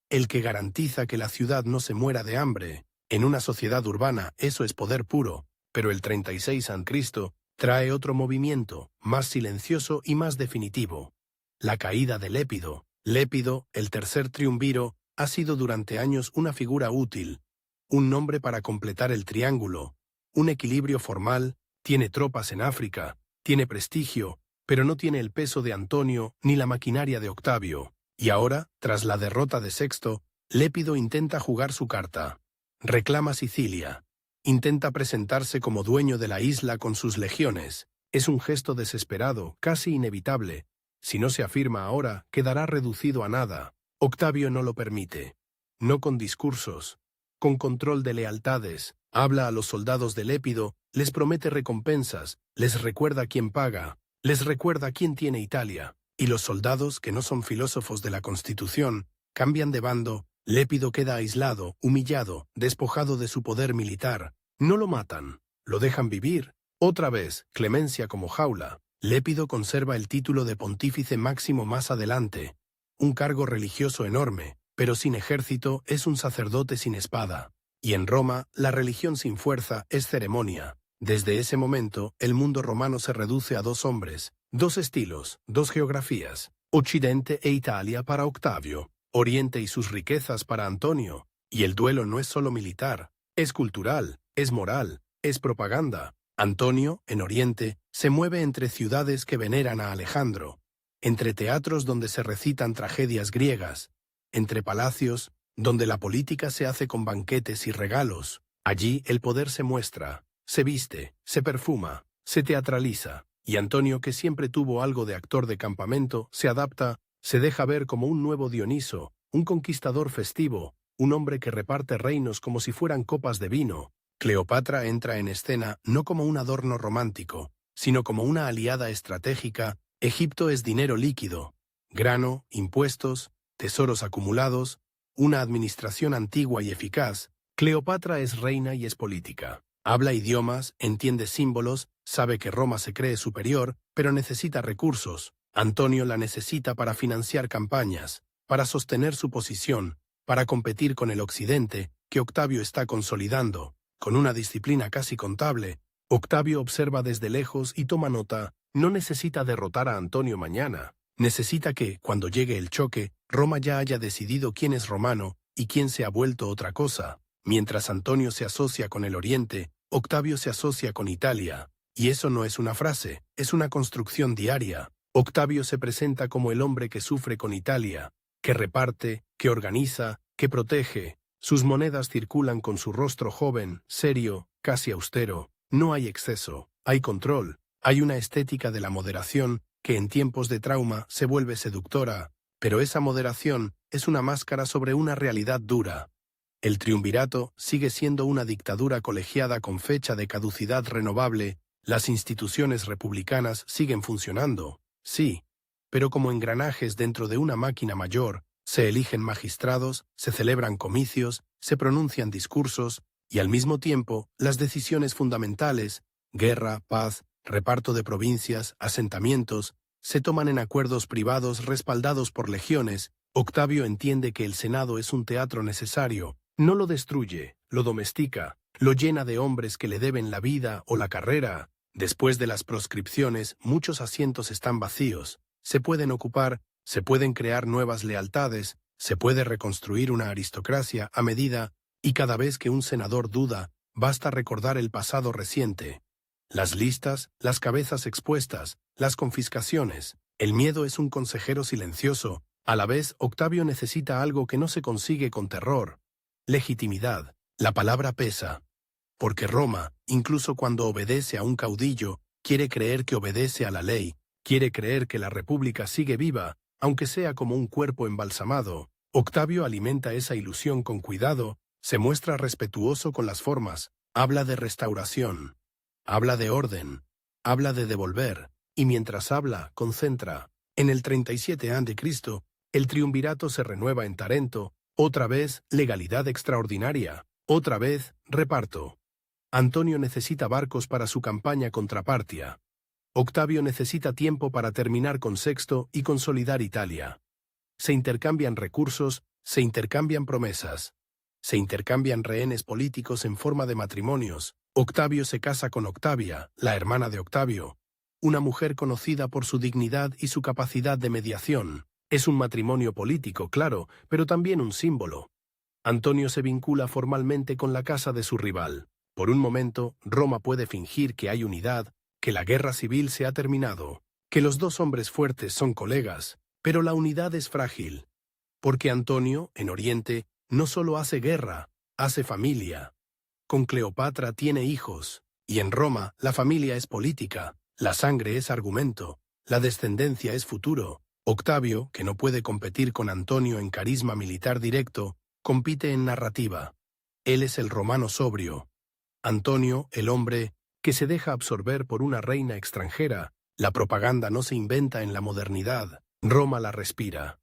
[SPEAKER 1] el que garantiza que la ciudad no se muera de hambre. En una sociedad urbana eso es poder puro, pero el 36 a.C. trae otro movimiento, más silencioso y más definitivo. La caída de Lépido. Lépido, el tercer triunviro, ha sido durante años una figura útil, un nombre para completar el triángulo, un equilibrio formal. Tiene tropas en África, tiene prestigio, pero no tiene el peso de Antonio ni la maquinaria de Octavio. Y ahora, tras la derrota de Sexto, Lépido intenta jugar su carta. Reclama Sicilia. Intenta presentarse como dueño de la isla con sus legiones. Es un gesto desesperado, casi inevitable. Si no se afirma ahora, quedará reducido a nada. Octavio no lo permite. No con discursos, con control de lealtades. Habla a los soldados de Lépido, les promete recompensas, les recuerda quién paga, les recuerda quién tiene Italia. Y los soldados, que no son filósofos de la Constitución, cambian de bando. Lépido queda aislado, humillado, despojado de su poder militar. No lo matan, lo dejan vivir. Otra vez, clemencia como jaula. Lépido conserva el título de pontífice máximo más adelante. Un cargo religioso enorme, pero sin ejército es un sacerdote sin espada. Y en Roma, la religión sin fuerza es ceremonia. Desde ese momento, el mundo romano se reduce a dos hombres, dos estilos, dos geografías. Occidente e Italia para Octavio, Oriente y sus riquezas para Antonio. Y el duelo no es solo militar, es cultural, es moral, es propaganda. Antonio, en Oriente, se mueve entre ciudades que veneran a Alejandro, entre teatros donde se recitan tragedias griegas, entre palacios donde la política se hace con banquetes y regalos. Allí el poder se muestra, se viste, se perfuma, se teatraliza, y Antonio, que siempre tuvo algo de actor de campamento, se adapta, se deja ver como un nuevo Dioniso, un conquistador festivo, un hombre que reparte reinos como si fueran copas de vino. Cleopatra entra en escena no como un adorno romántico, sino como una aliada estratégica. Egipto es dinero líquido, grano, impuestos, tesoros acumulados, una administración antigua y eficaz. Cleopatra es reina y es política. Habla idiomas, entiende símbolos, sabe que Roma se cree superior, pero necesita recursos. Antonio la necesita para financiar campañas, para sostener su posición, para competir con el Occidente, que Octavio está consolidando. Con una disciplina casi contable, Octavio observa desde lejos y toma nota. No necesita derrotar a Antonio mañana. Necesita que, cuando llegue el choque, Roma ya haya decidido quién es romano y quién se ha vuelto otra cosa. Mientras Antonio se asocia con el Oriente, Octavio se asocia con Italia. Y eso no es una frase, es una construcción diaria. Octavio se presenta como el hombre que sufre con Italia, que reparte, que organiza, que protege. Sus monedas circulan con su rostro joven, serio, casi austero. No hay exceso, hay control, hay una estética de la moderación que en tiempos de trauma se vuelve seductora, pero esa moderación es una máscara sobre una realidad dura. El triunvirato sigue siendo una dictadura colegiada con fecha de caducidad renovable. Las instituciones republicanas siguen funcionando, sí, pero como engranajes dentro de una máquina mayor. Se eligen magistrados, se celebran comicios, se pronuncian discursos, y al mismo tiempo las decisiones fundamentales, guerra, paz, reparto de provincias, asentamientos, se toman en acuerdos privados respaldados por legiones. Octavio entiende que el Senado es un teatro necesario, no lo destruye, lo domestica, lo llena de hombres que le deben la vida o la carrera. Después de las proscripciones, muchos asientos están vacíos, se pueden ocupar, se pueden crear nuevas lealtades, se puede reconstruir una aristocracia a medida, y cada vez que un senador duda, basta recordar el pasado reciente. Las listas, las cabezas expuestas, las confiscaciones. El miedo es un consejero silencioso. A la vez, Octavio necesita algo que no se consigue con terror. Legitimidad. La palabra pesa. Porque Roma, incluso cuando obedece a un caudillo, quiere creer que obedece a la ley, quiere creer que la república sigue viva, aunque sea como un cuerpo embalsamado. Octavio alimenta esa ilusión con cuidado, se muestra respetuoso con las formas, habla de restauración, habla de orden, habla de devolver, y mientras habla, concentra. En el 37 a.C., el triunvirato se renueva en Tarento, otra vez legalidad extraordinaria, otra vez reparto. Antonio necesita barcos para su campaña contra Partia. Octavio necesita tiempo para terminar con Sexto y consolidar Italia. Se intercambian recursos, se intercambian promesas. Se intercambian rehenes políticos en forma de matrimonios. Octavio se casa con Octavia, la hermana de Octavio, una mujer conocida por su dignidad y su capacidad de mediación. Es un matrimonio político, claro, pero también un símbolo. Antonio se vincula formalmente con la casa de su rival. Por un momento, Roma puede fingir que hay unidad, que la guerra civil se ha terminado, que los dos hombres fuertes son colegas, pero la unidad es frágil. Porque Antonio, en Oriente, no solo hace guerra, hace familia. Con Cleopatra tiene hijos, y en Roma la familia es política, la sangre es argumento, la descendencia es futuro. Octavio, que no puede competir con Antonio en carisma militar directo, compite en narrativa. Él es el romano sobrio. Antonio, el hombre que se deja absorber por una reina extranjera. La propaganda no se inventa en la modernidad, Roma la respira.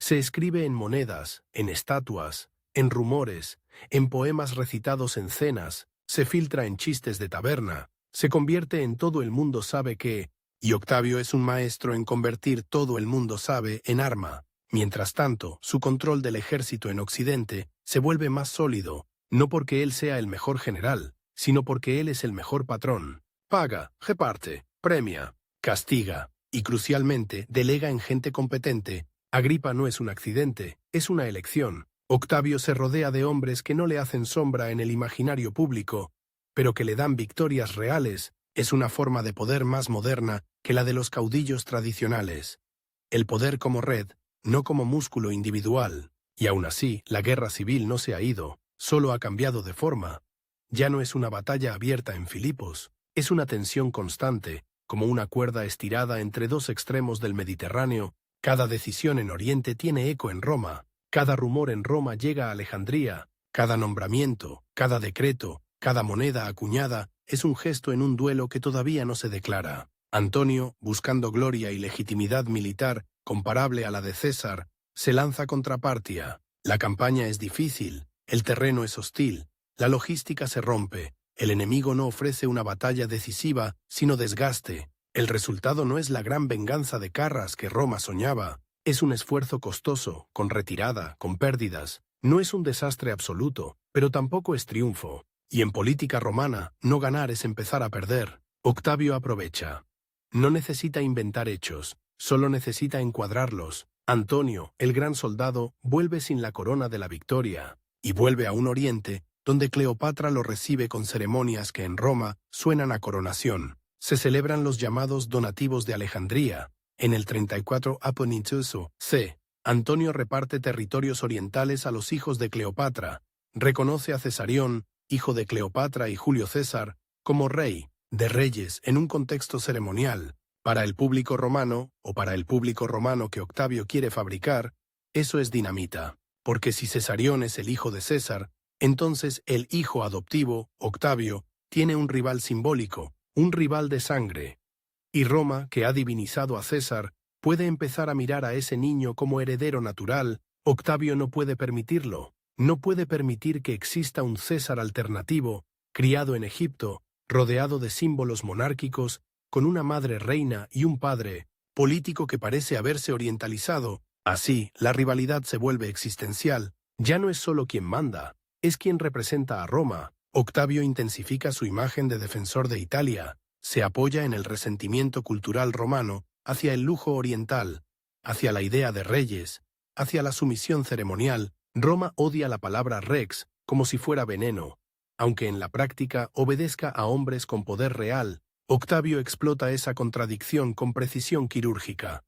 [SPEAKER 1] Se escribe en monedas, en estatuas, en rumores, en poemas recitados en cenas, se filtra en chistes de taberna, se convierte en todo el mundo sabe que, y Octavio es un maestro en convertir todo el mundo sabe en arma. Mientras tanto, su control del ejército en Occidente se vuelve más sólido, no porque él sea el mejor general, sino porque él es el mejor patrón. Paga, reparte, premia, castiga, y crucialmente delega en gente competente. Agripa no es un accidente, es una elección. Octavio se rodea de hombres que no le hacen sombra en el imaginario público, pero que le dan victorias reales. Es una forma de poder más moderna que la de los caudillos tradicionales. El poder como red, no como músculo individual. Y aún así, la guerra civil no se ha ido, solo ha cambiado de forma. Ya no es una batalla abierta en Filipos, es una tensión constante, como una cuerda estirada entre dos extremos del Mediterráneo. Cada decisión en Oriente tiene eco en Roma, cada rumor en Roma llega a Alejandría, cada nombramiento, cada decreto, cada moneda acuñada, es un gesto en un duelo que todavía no se declara. Antonio, buscando gloria y legitimidad militar comparable a la de César, se lanza contra Partia. La campaña es difícil, el terreno es hostil, la logística se rompe, el enemigo no ofrece una batalla decisiva, sino desgaste. El resultado no es la gran venganza de Carras que Roma soñaba, es un esfuerzo costoso, con retirada, con pérdidas. No es un desastre absoluto, pero tampoco es triunfo. Y en política romana, no ganar es empezar a perder. Octavio aprovecha. No necesita inventar hechos, solo necesita encuadrarlos. Antonio, el gran soldado, vuelve sin la corona de la victoria, y vuelve a un Oriente donde Cleopatra lo recibe con ceremonias que en Roma suenan a coronación. Se celebran los llamados donativos de Alejandría, En el 34 Aponituso, c. Antonio reparte territorios orientales a los hijos de Cleopatra, reconoce a Cesarión, hijo de Cleopatra y Julio César, como rey de reyes en un contexto ceremonial. Para el público romano, o para el público romano que Octavio quiere fabricar, eso es dinamita, porque si Cesarión es el hijo de César, entonces el hijo adoptivo, Octavio, tiene un rival simbólico, un rival de sangre. Y Roma, que ha divinizado a César, puede empezar a mirar a ese niño como heredero natural. Octavio no puede permitirlo. No puede permitir que exista un César alternativo, criado en Egipto, rodeado de símbolos monárquicos, con una madre reina y un padre político que parece haberse orientalizado. Así, la rivalidad se vuelve existencial. Ya no es solo quien manda, es quien representa a Roma. Octavio intensifica su imagen de defensor de Italia, se apoya en el resentimiento cultural romano hacia el lujo oriental, hacia la idea de reyes, hacia la sumisión ceremonial. Roma odia la palabra rex como si fuera veneno, aunque en la práctica obedezca a hombres con poder real. Octavio explota esa contradicción con precisión quirúrgica.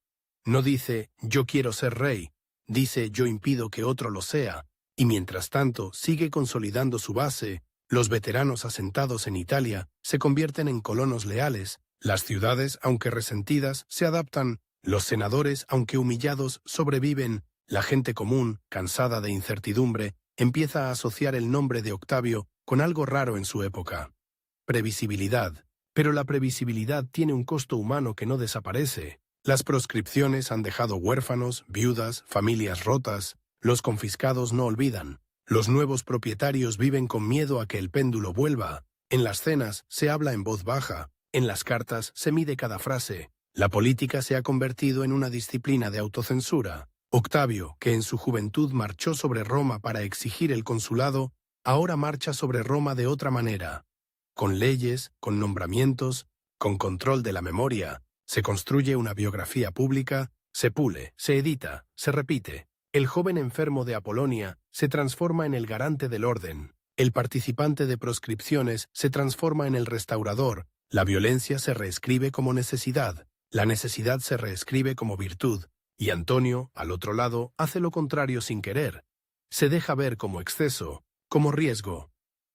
[SPEAKER 1] No dice, yo quiero ser rey, dice, yo impido que otro lo sea, y mientras tanto sigue consolidando su base. Los veteranos asentados en Italia se convierten en colonos leales, las ciudades, aunque resentidas, se adaptan, los senadores, aunque humillados, sobreviven, la gente común, cansada de incertidumbre, empieza a asociar el nombre de Octavio con algo raro en su época. Previsibilidad. Pero la previsibilidad tiene un costo humano que no desaparece. Las proscripciones han dejado huérfanos, viudas, familias rotas. Los confiscados no olvidan. Los nuevos propietarios viven con miedo a que el péndulo vuelva. En las cenas se habla en voz baja. En las cartas se mide cada frase. La política se ha convertido en una disciplina de autocensura. Octavio, que en su juventud marchó sobre Roma para exigir el consulado, ahora marcha sobre Roma de otra manera. Con leyes, con nombramientos, con control de la memoria, se construye una biografía pública, se pule, se edita, se repite. El joven enfermo de Apolonia se transforma en el garante del orden. El participante de proscripciones se transforma en el restaurador. La violencia se reescribe como necesidad. La necesidad se reescribe como virtud. Y Antonio, al otro lado, hace lo contrario sin querer. Se deja ver como exceso, como riesgo.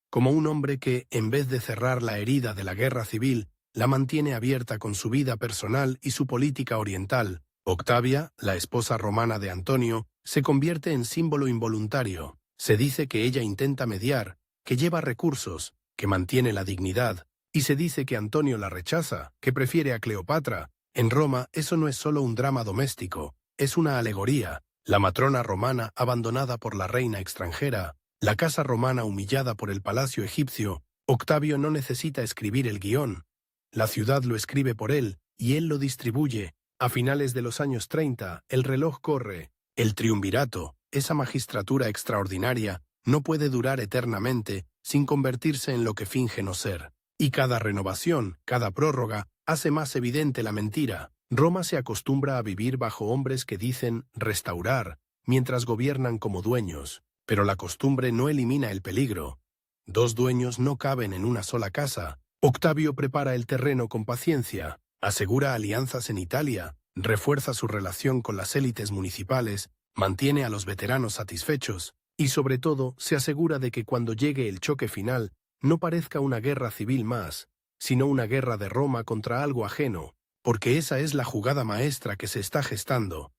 [SPEAKER 1] Como un hombre que, en vez de cerrar la herida de la guerra civil, la mantiene abierta con su vida personal y su política oriental. Octavia, la esposa romana de Antonio, se convierte en símbolo involuntario. Se dice que ella intenta mediar, que lleva recursos, que mantiene la dignidad, y se dice que Antonio la rechaza, que prefiere a Cleopatra. En Roma eso no es solo un drama doméstico, es una alegoría. La matrona romana abandonada por la reina extranjera, la casa romana humillada por el palacio egipcio. Octavio no necesita escribir el guión. La ciudad lo escribe por él, y él lo distribuye. A finales de los años 30, el reloj corre. El triunvirato, esa magistratura extraordinaria, no puede durar eternamente sin convertirse en lo que finge no ser. Y cada renovación, cada prórroga, hace más evidente la mentira. Roma se acostumbra a vivir bajo hombres que dicen restaurar, mientras gobiernan como dueños. Pero la costumbre no elimina el peligro. Dos dueños no caben en una sola casa. Octavio prepara el terreno con paciencia, asegura alianzas en Italia, refuerza su relación con las élites municipales, mantiene a los veteranos satisfechos, y sobre todo se asegura de que cuando llegue el choque final, no parezca una guerra civil más, sino una guerra de Roma contra algo ajeno, porque esa es la jugada maestra que se está gestando.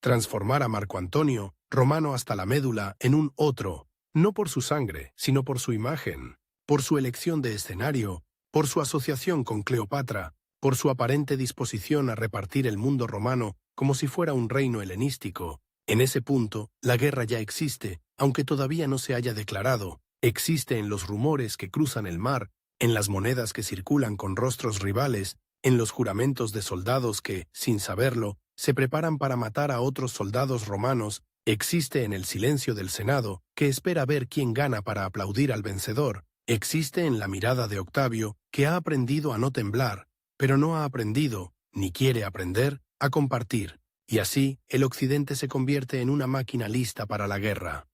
[SPEAKER 1] Transformar a Marco Antonio, romano hasta la médula, en un otro, no por su sangre, sino por su imagen, por su elección de escenario, por su asociación con Cleopatra, por su aparente disposición a repartir el mundo romano como si fuera un reino helenístico. En ese punto, la guerra ya existe, aunque todavía no se haya declarado. Existe en los rumores que cruzan el mar, en las monedas que circulan con rostros rivales, en los juramentos de soldados que, sin saberlo, se preparan para matar a otros soldados romanos. Existe en el silencio del Senado, que espera ver quién gana para aplaudir al vencedor. Existe en la mirada de Octavio, que ha aprendido a no temblar, pero no ha aprendido, ni quiere aprender, a compartir. Y así, el Occidente se convierte en una máquina lista para la guerra.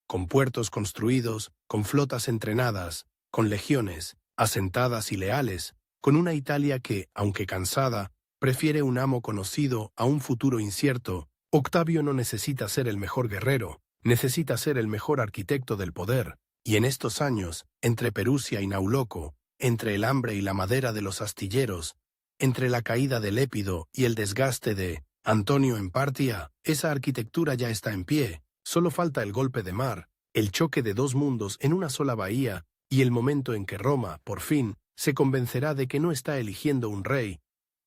[SPEAKER 1] Con puertos construidos, con flotas entrenadas, con legiones, asentadas y leales, con una Italia que, aunque cansada, prefiere un amo conocido a un futuro incierto. Octavio no necesita ser el mejor guerrero, necesita ser el mejor arquitecto del poder, y en estos años, entre Perusia y Nauloco, entre el hambre y la madera de los astilleros, entre la caída de Lépido y el desgaste de Antonio en Partia, esa arquitectura ya está en pie, solo falta el golpe de mar, el choque de dos mundos en una sola bahía, y el momento en que Roma, por fin, se convencerá de que no está eligiendo un rey,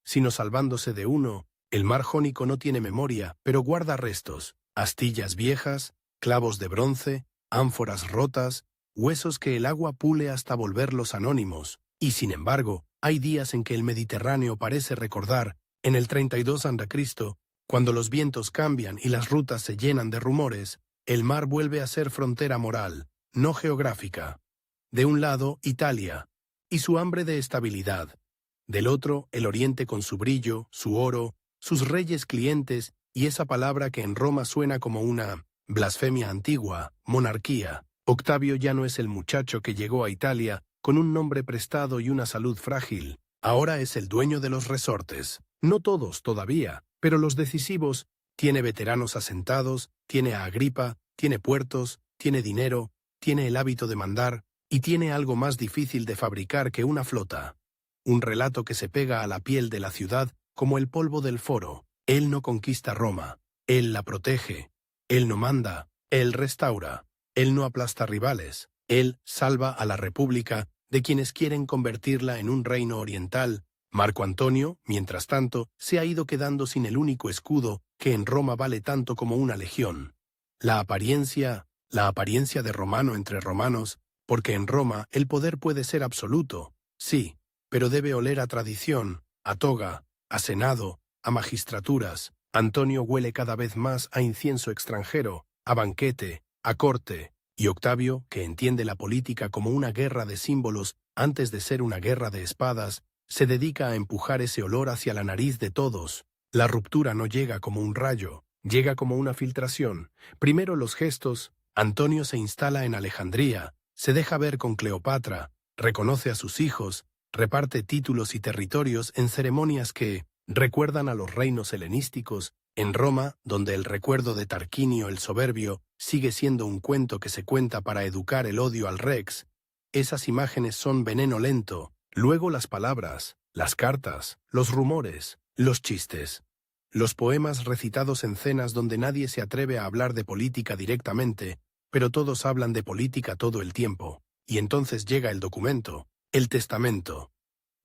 [SPEAKER 1] sino salvándose de uno. El mar Jónico no tiene memoria, pero guarda restos, astillas viejas, clavos de bronce, ánforas rotas, huesos que el agua pule hasta volverlos anónimos, y sin embargo, hay días en que el Mediterráneo parece recordar, en el 32 a.C., cuando los vientos cambian y las rutas se llenan de rumores, el mar vuelve a ser frontera moral, no geográfica. De un lado, Italia, y su hambre de estabilidad. Del otro, el Oriente con su brillo, su oro, sus reyes clientes y esa palabra que en Roma suena como una blasfemia antigua, monarquía. Octavio ya no es el muchacho que llegó a Italia con un nombre prestado y una salud frágil. Ahora es el dueño de los resortes. No todos todavía, pero los decisivos. Tiene veteranos asentados, tiene a Agripa, tiene puertos, tiene dinero, tiene el hábito de mandar, y tiene algo más difícil de fabricar que una flota. Un relato que se pega a la piel de la ciudad como el polvo del foro. Él no conquista Roma, él la protege, él no manda, él restaura, él no aplasta rivales, él salva a la república de quienes quieren convertirla en un reino oriental. Marco Antonio, mientras tanto, se ha ido quedando sin el único escudo que en Roma vale tanto como una legión. La apariencia de romano entre romanos, porque en Roma el poder puede ser absoluto, sí, pero debe oler a tradición, a toga, a senado, a magistraturas. Antonio huele cada vez más a incienso extranjero, a banquete, a corte, y Octavio, que entiende la política como una guerra de símbolos antes de ser una guerra de espadas, se dedica a empujar ese olor hacia la nariz de todos. La ruptura no llega como un rayo, llega como una filtración. Primero los gestos. Antonio se instala en Alejandría, se deja ver con Cleopatra, reconoce a sus hijos, reparte títulos y territorios en ceremonias que recuerdan a los reinos helenísticos. En Roma, donde el recuerdo de Tarquinio el Soberbio sigue siendo un cuento que se cuenta para educar el odio al rex, esas imágenes son veneno lento. Luego las palabras, las cartas, los rumores, los chistes, los poemas recitados en cenas donde nadie se atreve a hablar de política directamente, pero todos hablan de política todo el tiempo. Y entonces llega el documento, el testamento.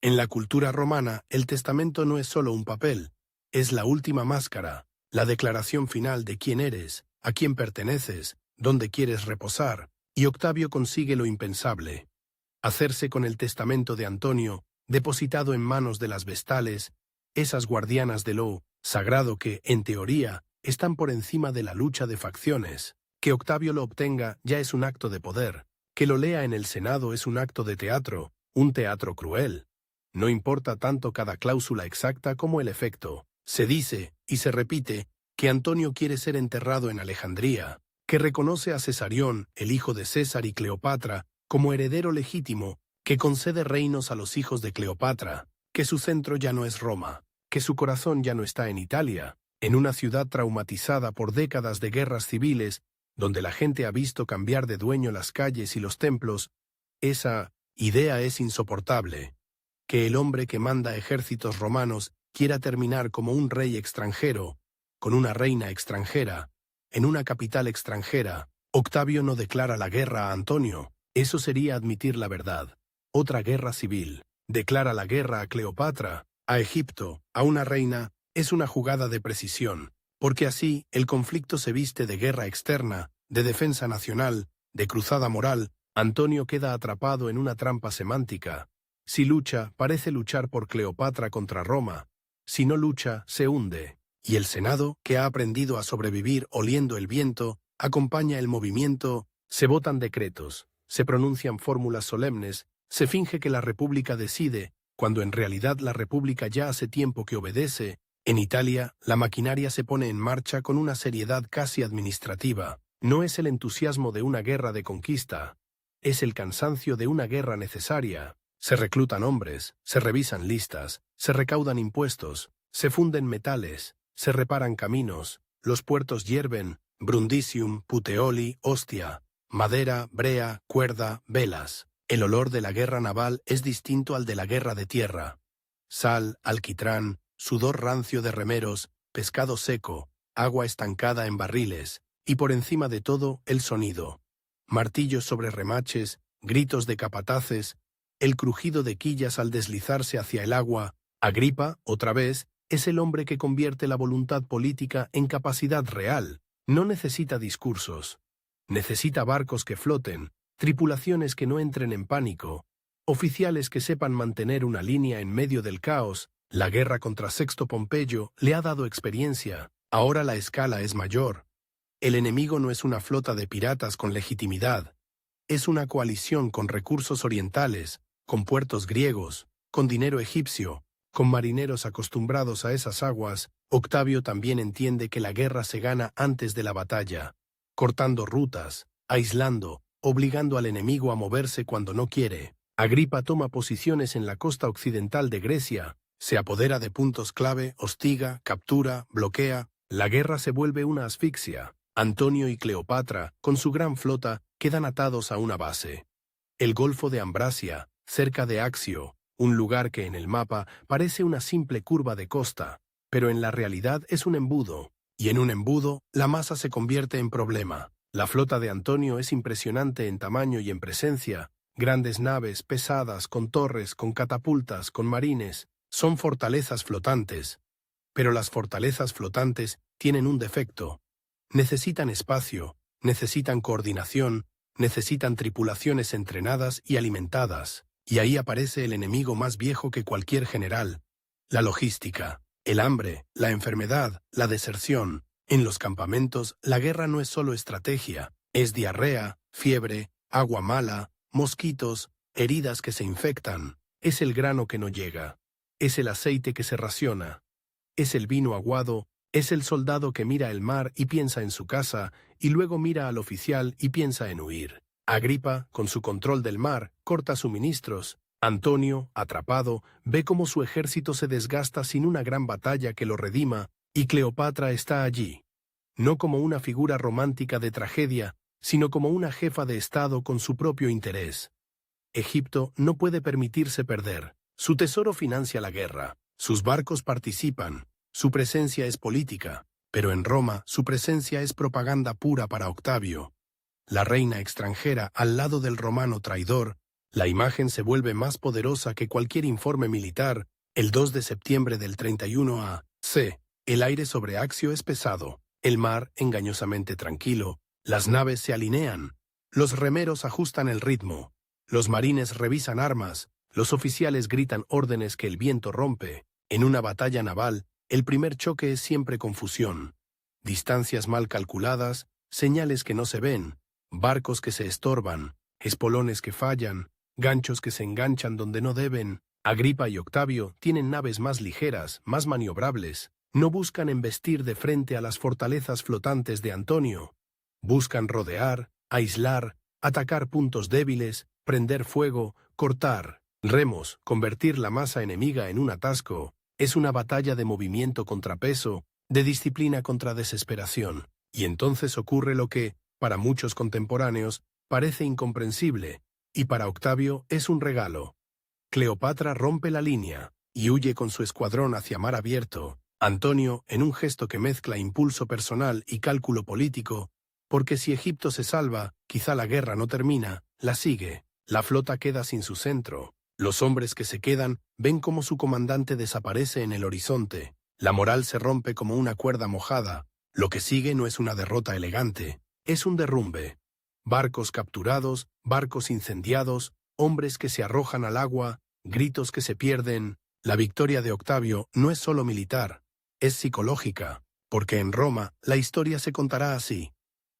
[SPEAKER 1] En la cultura romana, el testamento no es solo un papel, es la última máscara, la declaración final de quién eres, a quién perteneces, dónde quieres reposar, y Octavio consigue lo impensable: hacerse con el testamento de Antonio, depositado en manos de las vestales, esas guardianas de lo sagrado que, en teoría, están por encima de la lucha de facciones. Que Octavio lo obtenga ya es un acto de poder, que lo lea en el Senado es un acto de teatro, un teatro cruel. No importa tanto cada cláusula exacta como el efecto. Se dice, y se repite, que Antonio quiere ser enterrado en Alejandría, que reconoce a Cesarión, el hijo de César y Cleopatra, como heredero legítimo, que concede reinos a los hijos de Cleopatra, que su centro ya no es Roma, que su corazón ya no está en Italia, en una ciudad traumatizada por décadas de guerras civiles, donde la gente ha visto cambiar de dueño las calles y los templos. Esa idea es insoportable. Que el hombre que manda ejércitos romanos quiera terminar como un rey extranjero, con una reina extranjera, en una capital extranjera. Octavio no declara la guerra a Antonio, eso sería admitir la verdad. Otra guerra civil. Declara la guerra a Cleopatra, a Egipto, a una reina. Es una jugada de precisión, porque así el conflicto se viste de guerra externa, de defensa nacional, de cruzada moral. Antonio queda atrapado en una trampa semántica. Si lucha, parece luchar por Cleopatra contra Roma. Si no lucha, se hunde. Y el Senado, que ha aprendido a sobrevivir oliendo el viento, acompaña el movimiento. Se votan decretos, se pronuncian fórmulas solemnes, se finge que la República decide, cuando en realidad la República ya hace tiempo que obedece. En Italia, la maquinaria se pone en marcha con una seriedad casi administrativa. No es el entusiasmo de una guerra de conquista, es el cansancio de una guerra necesaria. Se reclutan hombres, se revisan listas, se recaudan impuestos, Se funden metales, se reparan caminos, los puertos hierven, Brundisium, Puteoli, Ostia, madera, brea, cuerda, velas. El olor de la guerra naval es distinto al de la guerra de tierra. Sal, alquitrán, sudor rancio de remeros, pescado seco, agua estancada en barriles, y por encima de todo, el sonido. Martillos sobre remaches, gritos de capataces, el crujido de quillas al deslizarse hacia el agua. Agripa, otra vez, es el hombre que convierte la voluntad política en capacidad real. No necesita discursos. Necesita barcos que floten, tripulaciones que no entren en pánico, oficiales que sepan mantener una línea en medio del caos. La guerra contra Sexto Pompeyo le ha dado experiencia. Ahora la escala es mayor. El enemigo no es una flota de piratas con legitimidad. Es una coalición con recursos orientales, con puertos griegos, con dinero egipcio, con marineros acostumbrados a esas aguas. Octavio también entiende que la guerra se gana antes de la batalla, cortando rutas, aislando, obligando al enemigo a moverse cuando no quiere. Agripa toma posiciones en la costa occidental de Grecia, se apodera de puntos clave, hostiga, captura, bloquea. La guerra se vuelve una asfixia. Antonio y Cleopatra, con su gran flota, quedan atados a una base. El Golfo de Ambracia, cerca de Axio, un lugar que en el mapa parece una simple curva de costa, pero en la realidad es un embudo, y en un embudo la masa se convierte en problema. La flota de Antonio es impresionante en tamaño y en presencia, grandes naves pesadas, con torres, con catapultas, con marines, son fortalezas flotantes. Pero las fortalezas flotantes tienen un defecto. Necesitan espacio, necesitan coordinación, necesitan tripulaciones entrenadas y alimentadas. Y ahí aparece el enemigo más viejo que cualquier general: la logística, el hambre, la enfermedad, la deserción. En los campamentos, la guerra no es solo estrategia, es diarrea, fiebre, agua mala, mosquitos, heridas que se infectan. Es el grano que no llega, es el aceite que se raciona, es el vino aguado, es el soldado que mira el mar y piensa en su casa, y luego mira al oficial y piensa en huir. Agripa, con su control del mar, corta suministros. Antonio, atrapado, ve cómo su ejército se desgasta sin una gran batalla que lo redima, y Cleopatra está allí. No como una figura romántica de tragedia, sino como una jefa de Estado con su propio interés. Egipto no puede permitirse perder. Su tesoro financia la guerra, sus barcos participan, su presencia es política, pero en Roma su presencia es propaganda pura para Octavio. La reina extranjera al lado del romano traidor, la imagen se vuelve más poderosa que cualquier informe militar. El 2 de septiembre del 31 a.C., el aire sobre Axio es pesado, el mar engañosamente tranquilo, las naves se alinean, los remeros ajustan el ritmo, los marines revisan armas, los oficiales gritan órdenes que el viento rompe. En una batalla naval, el primer choque es siempre confusión. Distancias mal calculadas, señales que no se ven, barcos que se estorban, espolones que fallan, ganchos que se enganchan donde no deben. Agripa y Octavio tienen naves más ligeras, más maniobrables. No buscan embestir de frente a las fortalezas flotantes de Antonio. Buscan rodear, aislar, atacar puntos débiles, prender fuego, cortar. Remos, convertir la masa enemiga en un atasco. Es una batalla de movimiento contra peso, de disciplina contra desesperación. Y entonces ocurre lo que, para muchos contemporáneos, parece incomprensible, y para Octavio es un regalo. Cleopatra rompe la línea y huye con su escuadrón hacia mar abierto. Antonio, en un gesto que mezcla impulso personal y cálculo político, porque si Egipto se salva, quizá la guerra no termina, la sigue. La flota queda sin su centro. Los hombres que se quedan ven cómo su comandante desaparece en el horizonte. La moral se rompe como una cuerda mojada. Lo que sigue no es una derrota elegante, es un derrumbe. Barcos capturados, barcos incendiados, hombres que se arrojan al agua, gritos que se pierden. La victoria de Octavio no es solo militar, es psicológica, porque en Roma la historia se contará así.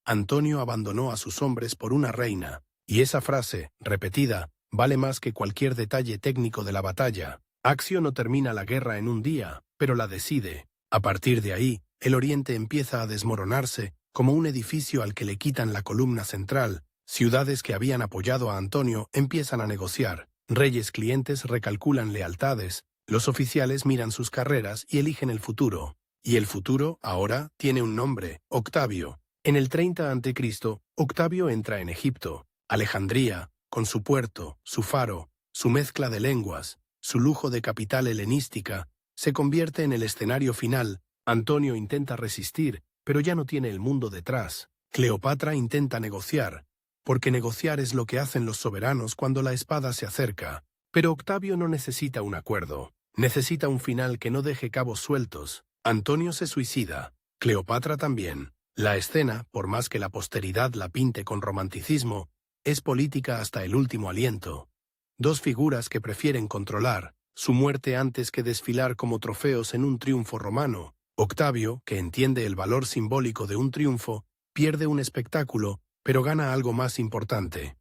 [SPEAKER 1] Antonio abandonó a sus hombres por una reina, y esa frase, repetida, vale más que cualquier detalle técnico de la batalla. Axio no termina la guerra en un día, pero la decide. A partir de ahí, el Oriente empieza a desmoronarse como un edificio al que le quitan la columna central. Ciudades que habían apoyado a Antonio empiezan a negociar. Reyes clientes recalculan lealtades. Los oficiales miran sus carreras y eligen el futuro. Y el futuro, ahora, tiene un nombre, Octavio. En el 30 a.C., Octavio entra en Egipto, Alejandría, con su puerto, su faro, su mezcla de lenguas, su lujo de capital helenística, se convierte en el escenario final. Antonio intenta resistir, pero ya no tiene el mundo detrás. Cleopatra intenta negociar, porque negociar es lo que hacen los soberanos cuando la espada se acerca. Pero Octavio no necesita un acuerdo, necesita un final que no deje cabos sueltos. Antonio se suicida, Cleopatra también. La escena, por más que la posteridad la pinte con romanticismo, es política hasta el último aliento. Dos figuras que prefieren controlar su muerte antes que desfilar como trofeos en un triunfo romano. Octavio, que entiende el valor simbólico de un triunfo, pierde un espectáculo, pero gana algo más importante.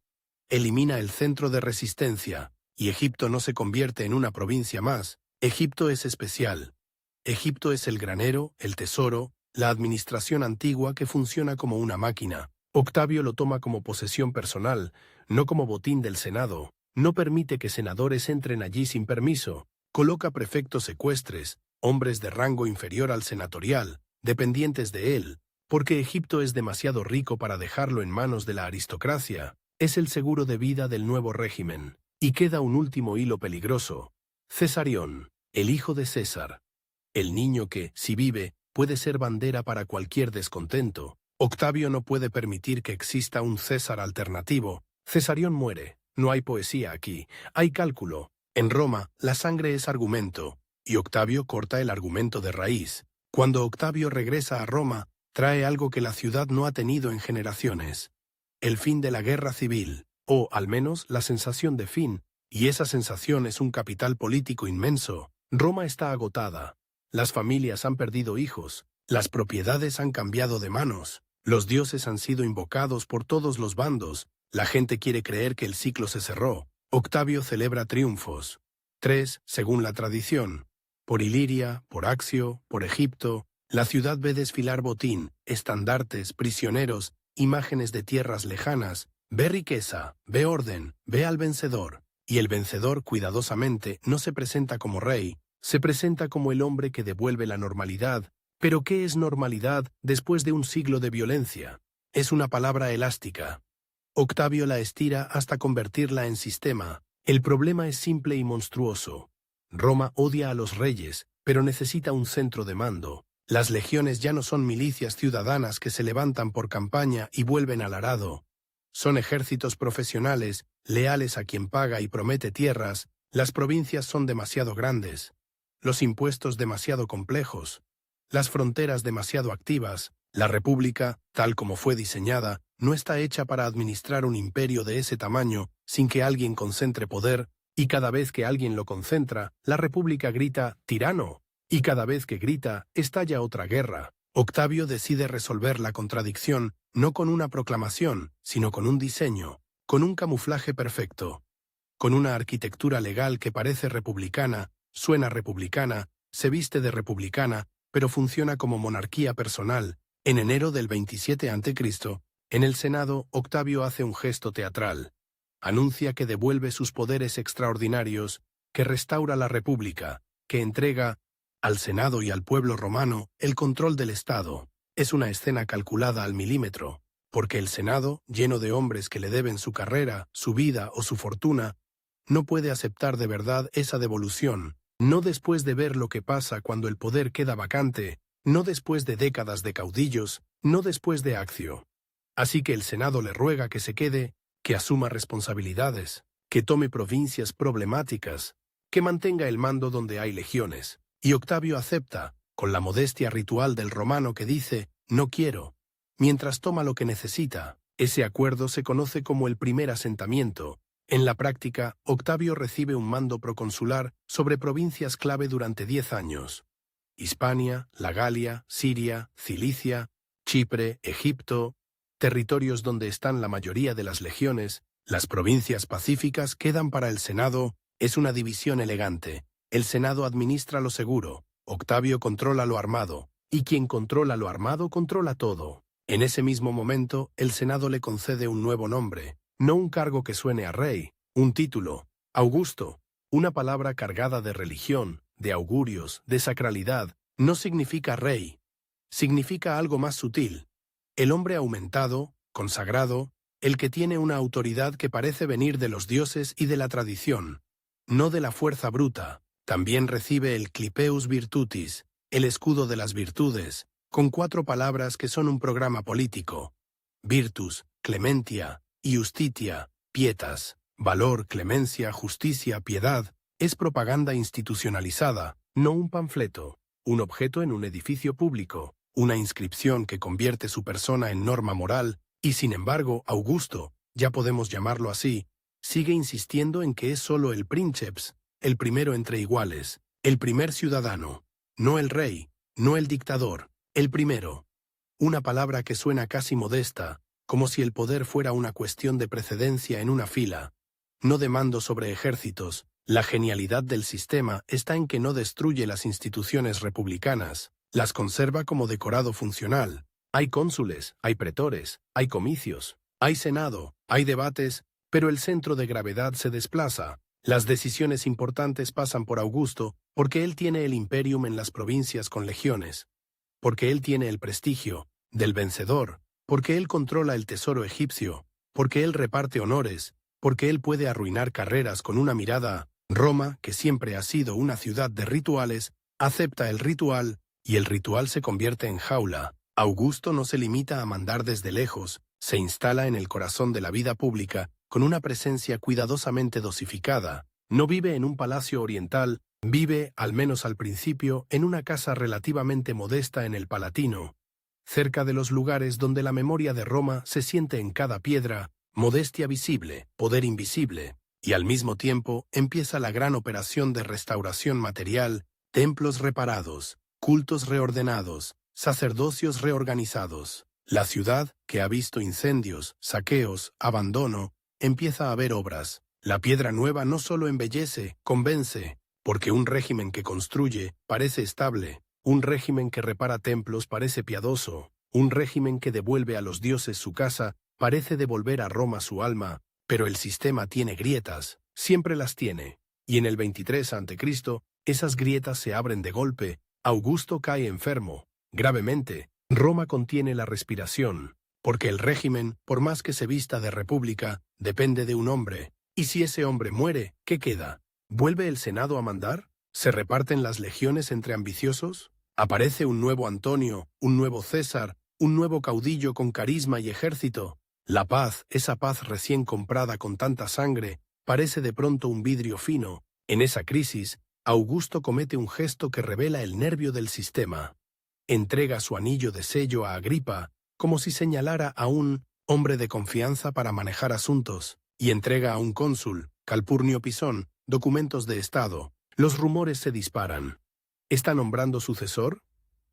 [SPEAKER 1] Elimina el centro de resistencia, y Egipto no se convierte en una provincia más. Egipto es especial. Egipto es el granero, el tesoro, la administración antigua que funciona como una máquina. Octavio lo toma como posesión personal, no como botín del Senado. No permite que senadores entren allí sin permiso. Coloca prefectos ecuestres, hombres de rango inferior al senatorial, dependientes de él, porque Egipto es demasiado rico para dejarlo en manos de la aristocracia. Es el seguro de vida del nuevo régimen. Y queda un último hilo peligroso. Cesarión, el hijo de César. El niño que, si vive, puede ser bandera para cualquier descontento. Octavio no puede permitir que exista un César alternativo. Cesarión muere. No hay poesía aquí, hay cálculo. En Roma, la sangre es argumento, y Octavio corta el argumento de raíz. Cuando Octavio regresa a Roma, trae algo que la ciudad no ha tenido en generaciones. El fin de la guerra civil, o al menos la sensación de fin, y esa sensación es un capital político inmenso. Roma está agotada. Las familias han perdido hijos, las propiedades han cambiado de manos, los dioses han sido invocados por todos los bandos, la gente quiere creer que el ciclo se cerró. Octavio celebra triunfos. 3, según la tradición. Por Iliria, por Axio, por Egipto, la ciudad ve desfilar botín, estandartes, prisioneros, imágenes de tierras lejanas, ve riqueza, ve orden, ve al vencedor. Y el vencedor, cuidadosamente, no se presenta como rey, se presenta como el hombre que devuelve la normalidad. ¿Pero qué es normalidad después de un siglo de violencia? Es una palabra elástica. Octavio la estira hasta convertirla en sistema. El problema es simple y monstruoso. Roma odia a los reyes, pero necesita un centro de mando. Las legiones ya no son milicias ciudadanas que se levantan por campaña y vuelven al arado. Son ejércitos profesionales, leales a quien paga y promete tierras. Las provincias son demasiado grandes, los impuestos demasiado complejos, las fronteras demasiado activas. La república, tal como fue diseñada, no está hecha para administrar un imperio de ese tamaño sin que alguien concentre poder, y cada vez que alguien lo concentra, la república grita «tirano», y cada vez que grita, estalla otra guerra. Octavio decide resolver la contradicción no con una proclamación, sino con un diseño, con un camuflaje perfecto, con una arquitectura legal que parece republicana, suena republicana, se viste de republicana, pero funciona como monarquía personal. En enero del 27 a.C., en el Senado, Octavio hace un gesto teatral. Anuncia que devuelve sus poderes extraordinarios, que restaura la República, que entrega al Senado y al pueblo romano el control del Estado. Es una escena calculada al milímetro, porque el Senado, lleno de hombres que le deben su carrera, su vida o su fortuna, no puede aceptar de verdad esa devolución, no después de ver lo que pasa cuando el poder queda vacante, no después de décadas de caudillos, no después de Accio. Así que el Senado le ruega que se quede, que asuma responsabilidades, que tome provincias problemáticas, que mantenga el mando donde hay legiones. Y Octavio acepta, con la modestia ritual del romano que dice «no quiero», mientras toma lo que necesita. Ese acuerdo se conoce como el primer asentamiento. En la práctica, Octavio recibe un mando proconsular sobre provincias clave durante 10 años. Hispania, la Galia, Siria, Cilicia, Chipre, Egipto, territorios donde están la mayoría de las legiones. Las provincias pacíficas quedan para el Senado. Es una división elegante. El Senado administra lo seguro, Octavio controla lo armado, y quien controla lo armado controla todo. En ese mismo momento, el Senado le concede un nuevo nombre, no un cargo que suene a rey, un título, Augusto, Una palabra cargada de religión, de augurios, de sacralidad, no significa rey. Significa algo más sutil. El hombre aumentado, consagrado, el que tiene una autoridad que parece venir de los dioses y de la tradición, no de la fuerza bruta. También recibe el Clipeus Virtutis, el escudo de las virtudes, con 4 palabras que son un programa político. Virtus, clementia, iustitia, pietas, valor, clemencia, justicia, piedad, es propaganda institucionalizada, no un panfleto, un objeto en un edificio público, una inscripción que convierte su persona en norma moral, y sin embargo, Augusto, ya podemos llamarlo así, sigue insistiendo en que es solo el princeps, el primero entre iguales, el primer ciudadano, no el rey, no el dictador, el primero. Una palabra que suena casi modesta, como si el poder fuera una cuestión de precedencia en una fila, no de mando sobre ejércitos. La genialidad del sistema está en que no destruye las instituciones republicanas, las conserva como decorado funcional. Hay cónsules, hay pretores, hay comicios, hay senado, hay debates, pero el centro de gravedad se desplaza. Las decisiones importantes pasan por Augusto porque él tiene el imperium en las provincias con legiones, porque él tiene el prestigio del vencedor, porque él controla el tesoro egipcio, porque él reparte honores, porque él puede arruinar carreras con una mirada. Roma, que siempre ha sido una ciudad de rituales, acepta el ritual, y el ritual se convierte en jaula. Augusto no se limita a mandar desde lejos, se instala en el corazón de la vida pública, con una presencia cuidadosamente dosificada. No vive en un palacio oriental, vive, al menos al principio, en una casa relativamente modesta en el Palatino, cerca de los lugares donde la memoria de Roma se siente en cada piedra, modestia visible, poder invisible. Y al mismo tiempo empieza la gran operación de restauración material, templos reparados, cultos reordenados, sacerdocios reorganizados. La ciudad, que ha visto incendios, saqueos, abandono, empieza a ver obras. La piedra nueva no solo embellece, convence, porque un régimen que construye parece estable, un régimen que repara templos parece piadoso, un régimen que devuelve a los dioses su casa parece devolver a Roma su alma. Pero el sistema tiene grietas, siempre las tiene, y en el 23 a.C., esas grietas se abren de golpe. Augusto cae enfermo, gravemente. Roma contiene la respiración, porque el régimen, por más que se vista de república, depende de un hombre, y si ese hombre muere, ¿qué queda? ¿Vuelve el Senado a mandar? ¿Se reparten las legiones entre ambiciosos? ¿Aparece un nuevo Antonio, un nuevo César, un nuevo caudillo con carisma y ejército? La paz, esa paz recién comprada con tanta sangre, parece de pronto un vidrio fino. En esa crisis, Augusto comete un gesto que revela el nervio del sistema. Entrega su anillo de sello a Agripa, como si señalara a un hombre de confianza para manejar asuntos, y entrega a un cónsul, Calpurnio Pisón, documentos de Estado. Los rumores se disparan. ¿Está nombrando sucesor?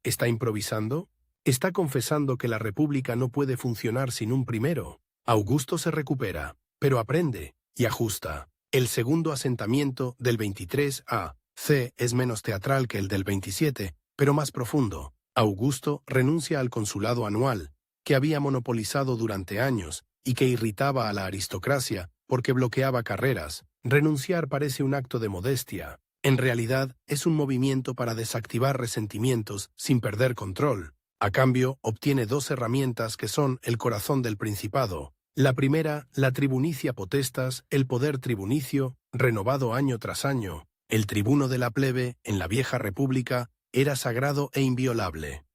[SPEAKER 1] ¿Está improvisando? ¿Está confesando que la república no puede funcionar sin un primero? Augusto se recupera, pero aprende y ajusta. El segundo asentamiento del 23 a.C. es menos teatral que el del 27, pero más profundo. Augusto renuncia al consulado anual, que había monopolizado durante años y que irritaba a la aristocracia porque bloqueaba carreras. Renunciar parece un acto de modestia. En realidad, es un movimiento para desactivar resentimientos sin perder control. A cambio, obtiene 2 herramientas que son el corazón del principado. La primera, la tribunicia potestas, el poder tribunicio, renovado año tras año. El tribuno de la plebe, en la vieja república, era sagrado e inviolable.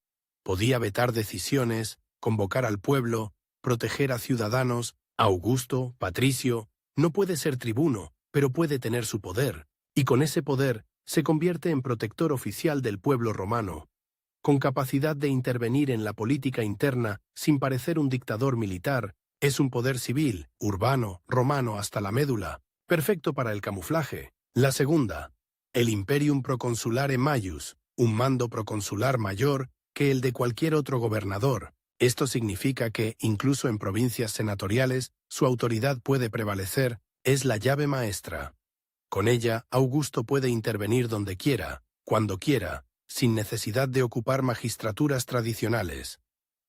[SPEAKER 1] Podía vetar decisiones, convocar al pueblo, proteger a ciudadanos. Augusto, patricio, no puede ser tribuno, pero puede tener su poder, y con ese poder se convierte en protector oficial del pueblo romano, con capacidad de intervenir en la política interna sin parecer un dictador militar. Es un poder civil, urbano, romano hasta la médula, perfecto para el camuflaje. La segunda, el Imperium Proconsulare Maius, un mando proconsular mayor que el de cualquier otro gobernador. Esto significa que, incluso en provincias senatoriales, su autoridad puede prevalecer, es la llave maestra. Con ella, Augusto puede intervenir donde quiera, cuando quiera, sin necesidad de ocupar magistraturas tradicionales.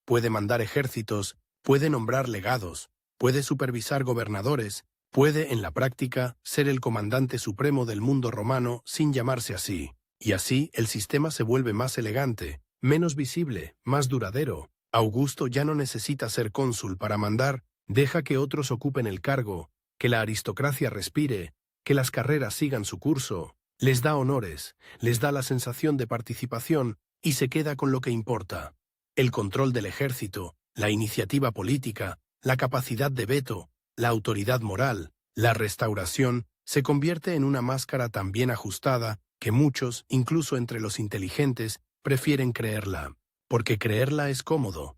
[SPEAKER 1] Puede mandar ejércitos, puede nombrar legados, puede supervisar gobernadores, Puede, en la práctica, ser el comandante supremo del mundo romano sin llamarse así. Y así el sistema se vuelve más elegante, menos visible, más duradero. Augusto ya no necesita ser cónsul para mandar, deja que otros ocupen el cargo, que la aristocracia respire, que las carreras sigan su curso, les da honores, les da la sensación de participación y se queda con lo que importa. El control del ejército, la iniciativa política, la capacidad de veto, la autoridad moral, la restauración, se convierte en una máscara tan bien ajustada que muchos, incluso entre los inteligentes, prefieren creerla, porque creerla es cómodo.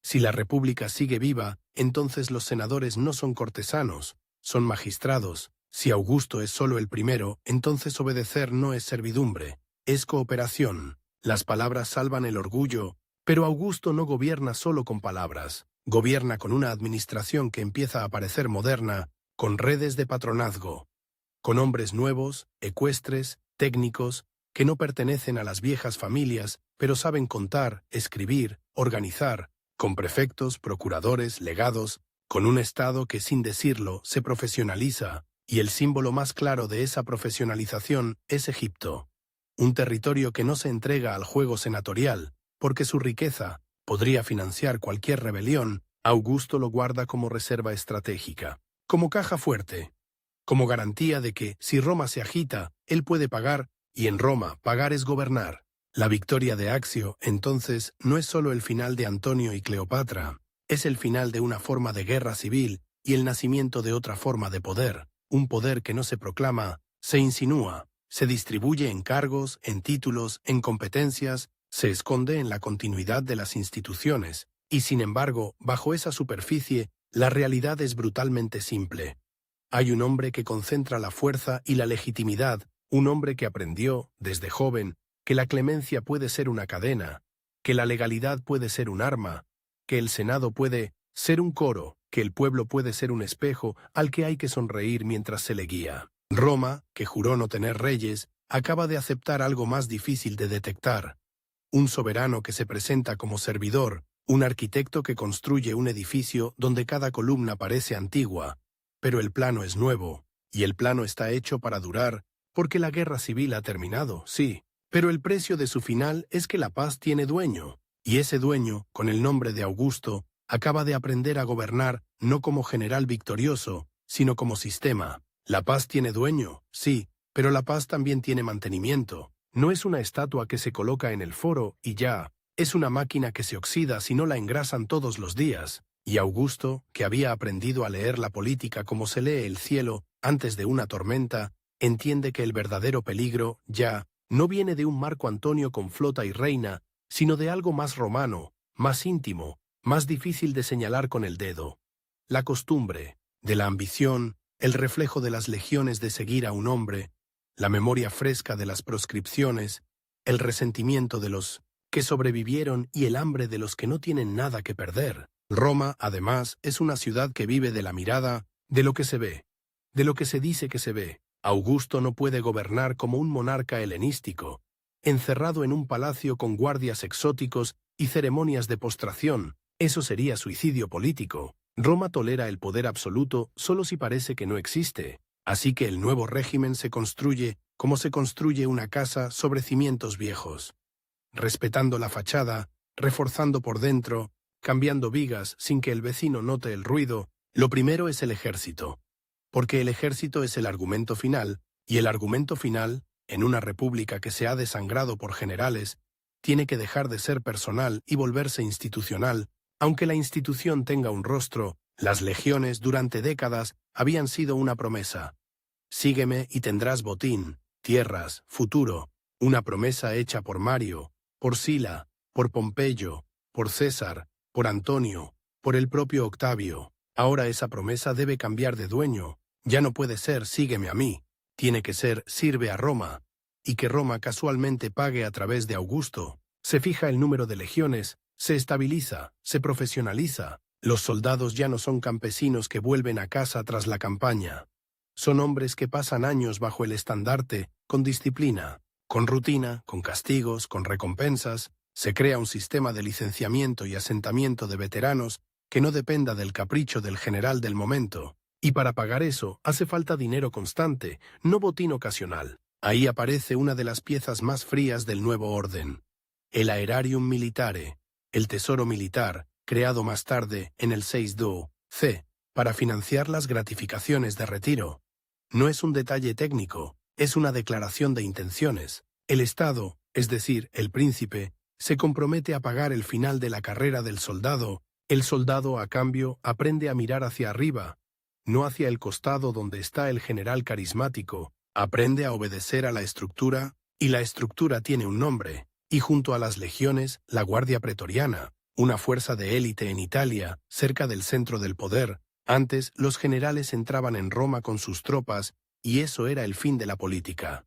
[SPEAKER 1] Si la república sigue viva, entonces los senadores no son cortesanos, son magistrados. Si Augusto es solo el primero, entonces obedecer no es servidumbre, es cooperación. Las palabras salvan el orgullo, pero Augusto no gobierna solo con palabras, gobierna con una administración que empieza a parecer moderna, con redes de patronazgo, con hombres nuevos, ecuestres, técnicos, que no pertenecen a las viejas familias, pero saben contar, escribir, organizar, con prefectos, procuradores, legados, con un Estado que sin decirlo se profesionaliza, y el símbolo más claro de esa profesionalización es Egipto. Un territorio que no se entrega al juego senatorial, porque su riqueza podría financiar cualquier rebelión, Augusto lo guarda como reserva estratégica, como caja fuerte, como garantía de que, si Roma se agita, él puede pagar, y en Roma pagar es gobernar. La victoria de Accio, entonces, no es solo el final de Antonio y Cleopatra, es el final de una forma de guerra civil y el nacimiento de otra forma de poder, un poder que no se proclama, se insinúa, se distribuye en cargos, en títulos, en competencias, se esconde en la continuidad de las instituciones, y sin embargo, bajo esa superficie, la realidad es brutalmente simple. Hay un hombre que concentra la fuerza y la legitimidad, un hombre que aprendió, desde joven, que la clemencia puede ser una cadena, que la legalidad puede ser un arma, que el Senado puede ser un coro, que el pueblo puede ser un espejo al que hay que sonreír mientras se le guía. Roma, que juró no tener reyes, acaba de aceptar algo más difícil de detectar. Un soberano que se presenta como servidor, un arquitecto que construye un edificio donde cada columna parece antigua, pero el plano es nuevo, y el plano está hecho para durar, porque la guerra civil ha terminado, sí, pero el precio de su final es que la paz tiene dueño, y ese dueño, con el nombre de Augusto, acaba de aprender a gobernar no como general victorioso, sino como sistema. La paz tiene dueño, sí, pero la paz también tiene mantenimiento. No es una estatua que se coloca en el foro y ya, es una máquina que se oxida si no la engrasan todos los días. Y Augusto, que había aprendido a leer la política como se lee el cielo antes de una tormenta, entiende que el verdadero peligro, ya, no viene de un Marco Antonio con flota y reina, sino de algo más romano, más íntimo, más difícil de señalar con el dedo. La costumbre, de la ambición, el reflejo de las legiones de seguir a un hombre, la memoria fresca de las proscripciones, el resentimiento de los que sobrevivieron y el hambre de los que no tienen nada que perder. Roma, además, es una ciudad que vive de la mirada, de lo que se ve, de lo que se dice que se ve. Augusto no puede gobernar como un monarca helenístico, encerrado en un palacio con guardias exóticos y ceremonias de postración. Eso sería suicidio político. Roma tolera el poder absoluto solo si parece que no existe. Así que el nuevo régimen se construye como se construye una casa sobre cimientos viejos, respetando la fachada, reforzando por dentro, cambiando vigas sin que el vecino note el ruido. Lo primero es el ejército, porque el ejército es el argumento final, y el argumento final, en una república que se ha desangrado por generales, tiene que dejar de ser personal y volverse institucional. Aunque la institución tenga un rostro, las legiones durante décadas habían sido una promesa. Sígueme y tendrás botín, tierras, futuro, una promesa hecha por Mario, por Sila, por Pompeyo, por César, por Antonio, por el propio Octavio. Ahora esa promesa debe cambiar de dueño. Ya no puede ser sígueme a mí, tiene que ser sirve a Roma, y que Roma casualmente pague a través de Augusto. Se fija el número de legiones, se estabiliza, se profesionaliza. Los soldados ya no son campesinos que vuelven a casa tras la campaña. Son hombres que pasan años bajo el estandarte, con disciplina, con rutina, con castigos, con recompensas. Se crea un sistema de licenciamiento y asentamiento de veteranos que no dependa del capricho del general del momento. Y para pagar eso hace falta dinero constante, no botín ocasional. Ahí aparece una de las piezas más frías del nuevo orden. El Aerarium Militare, el tesoro militar, creado más tarde en el 6-2 para financiar las gratificaciones de retiro. No es un detalle técnico, es una declaración de intenciones. El Estado, es decir, el príncipe, se compromete a pagar el final de la carrera del soldado. El soldado, a cambio, aprende a mirar hacia arriba, no hacia el costado donde está el general carismático, aprende a obedecer a la estructura, y la estructura tiene un nombre, y junto a las legiones, la Guardia Pretoriana, una fuerza de élite en Italia, cerca del centro del poder. Antes, los generales entraban en Roma con sus tropas, y eso era el fin de la política.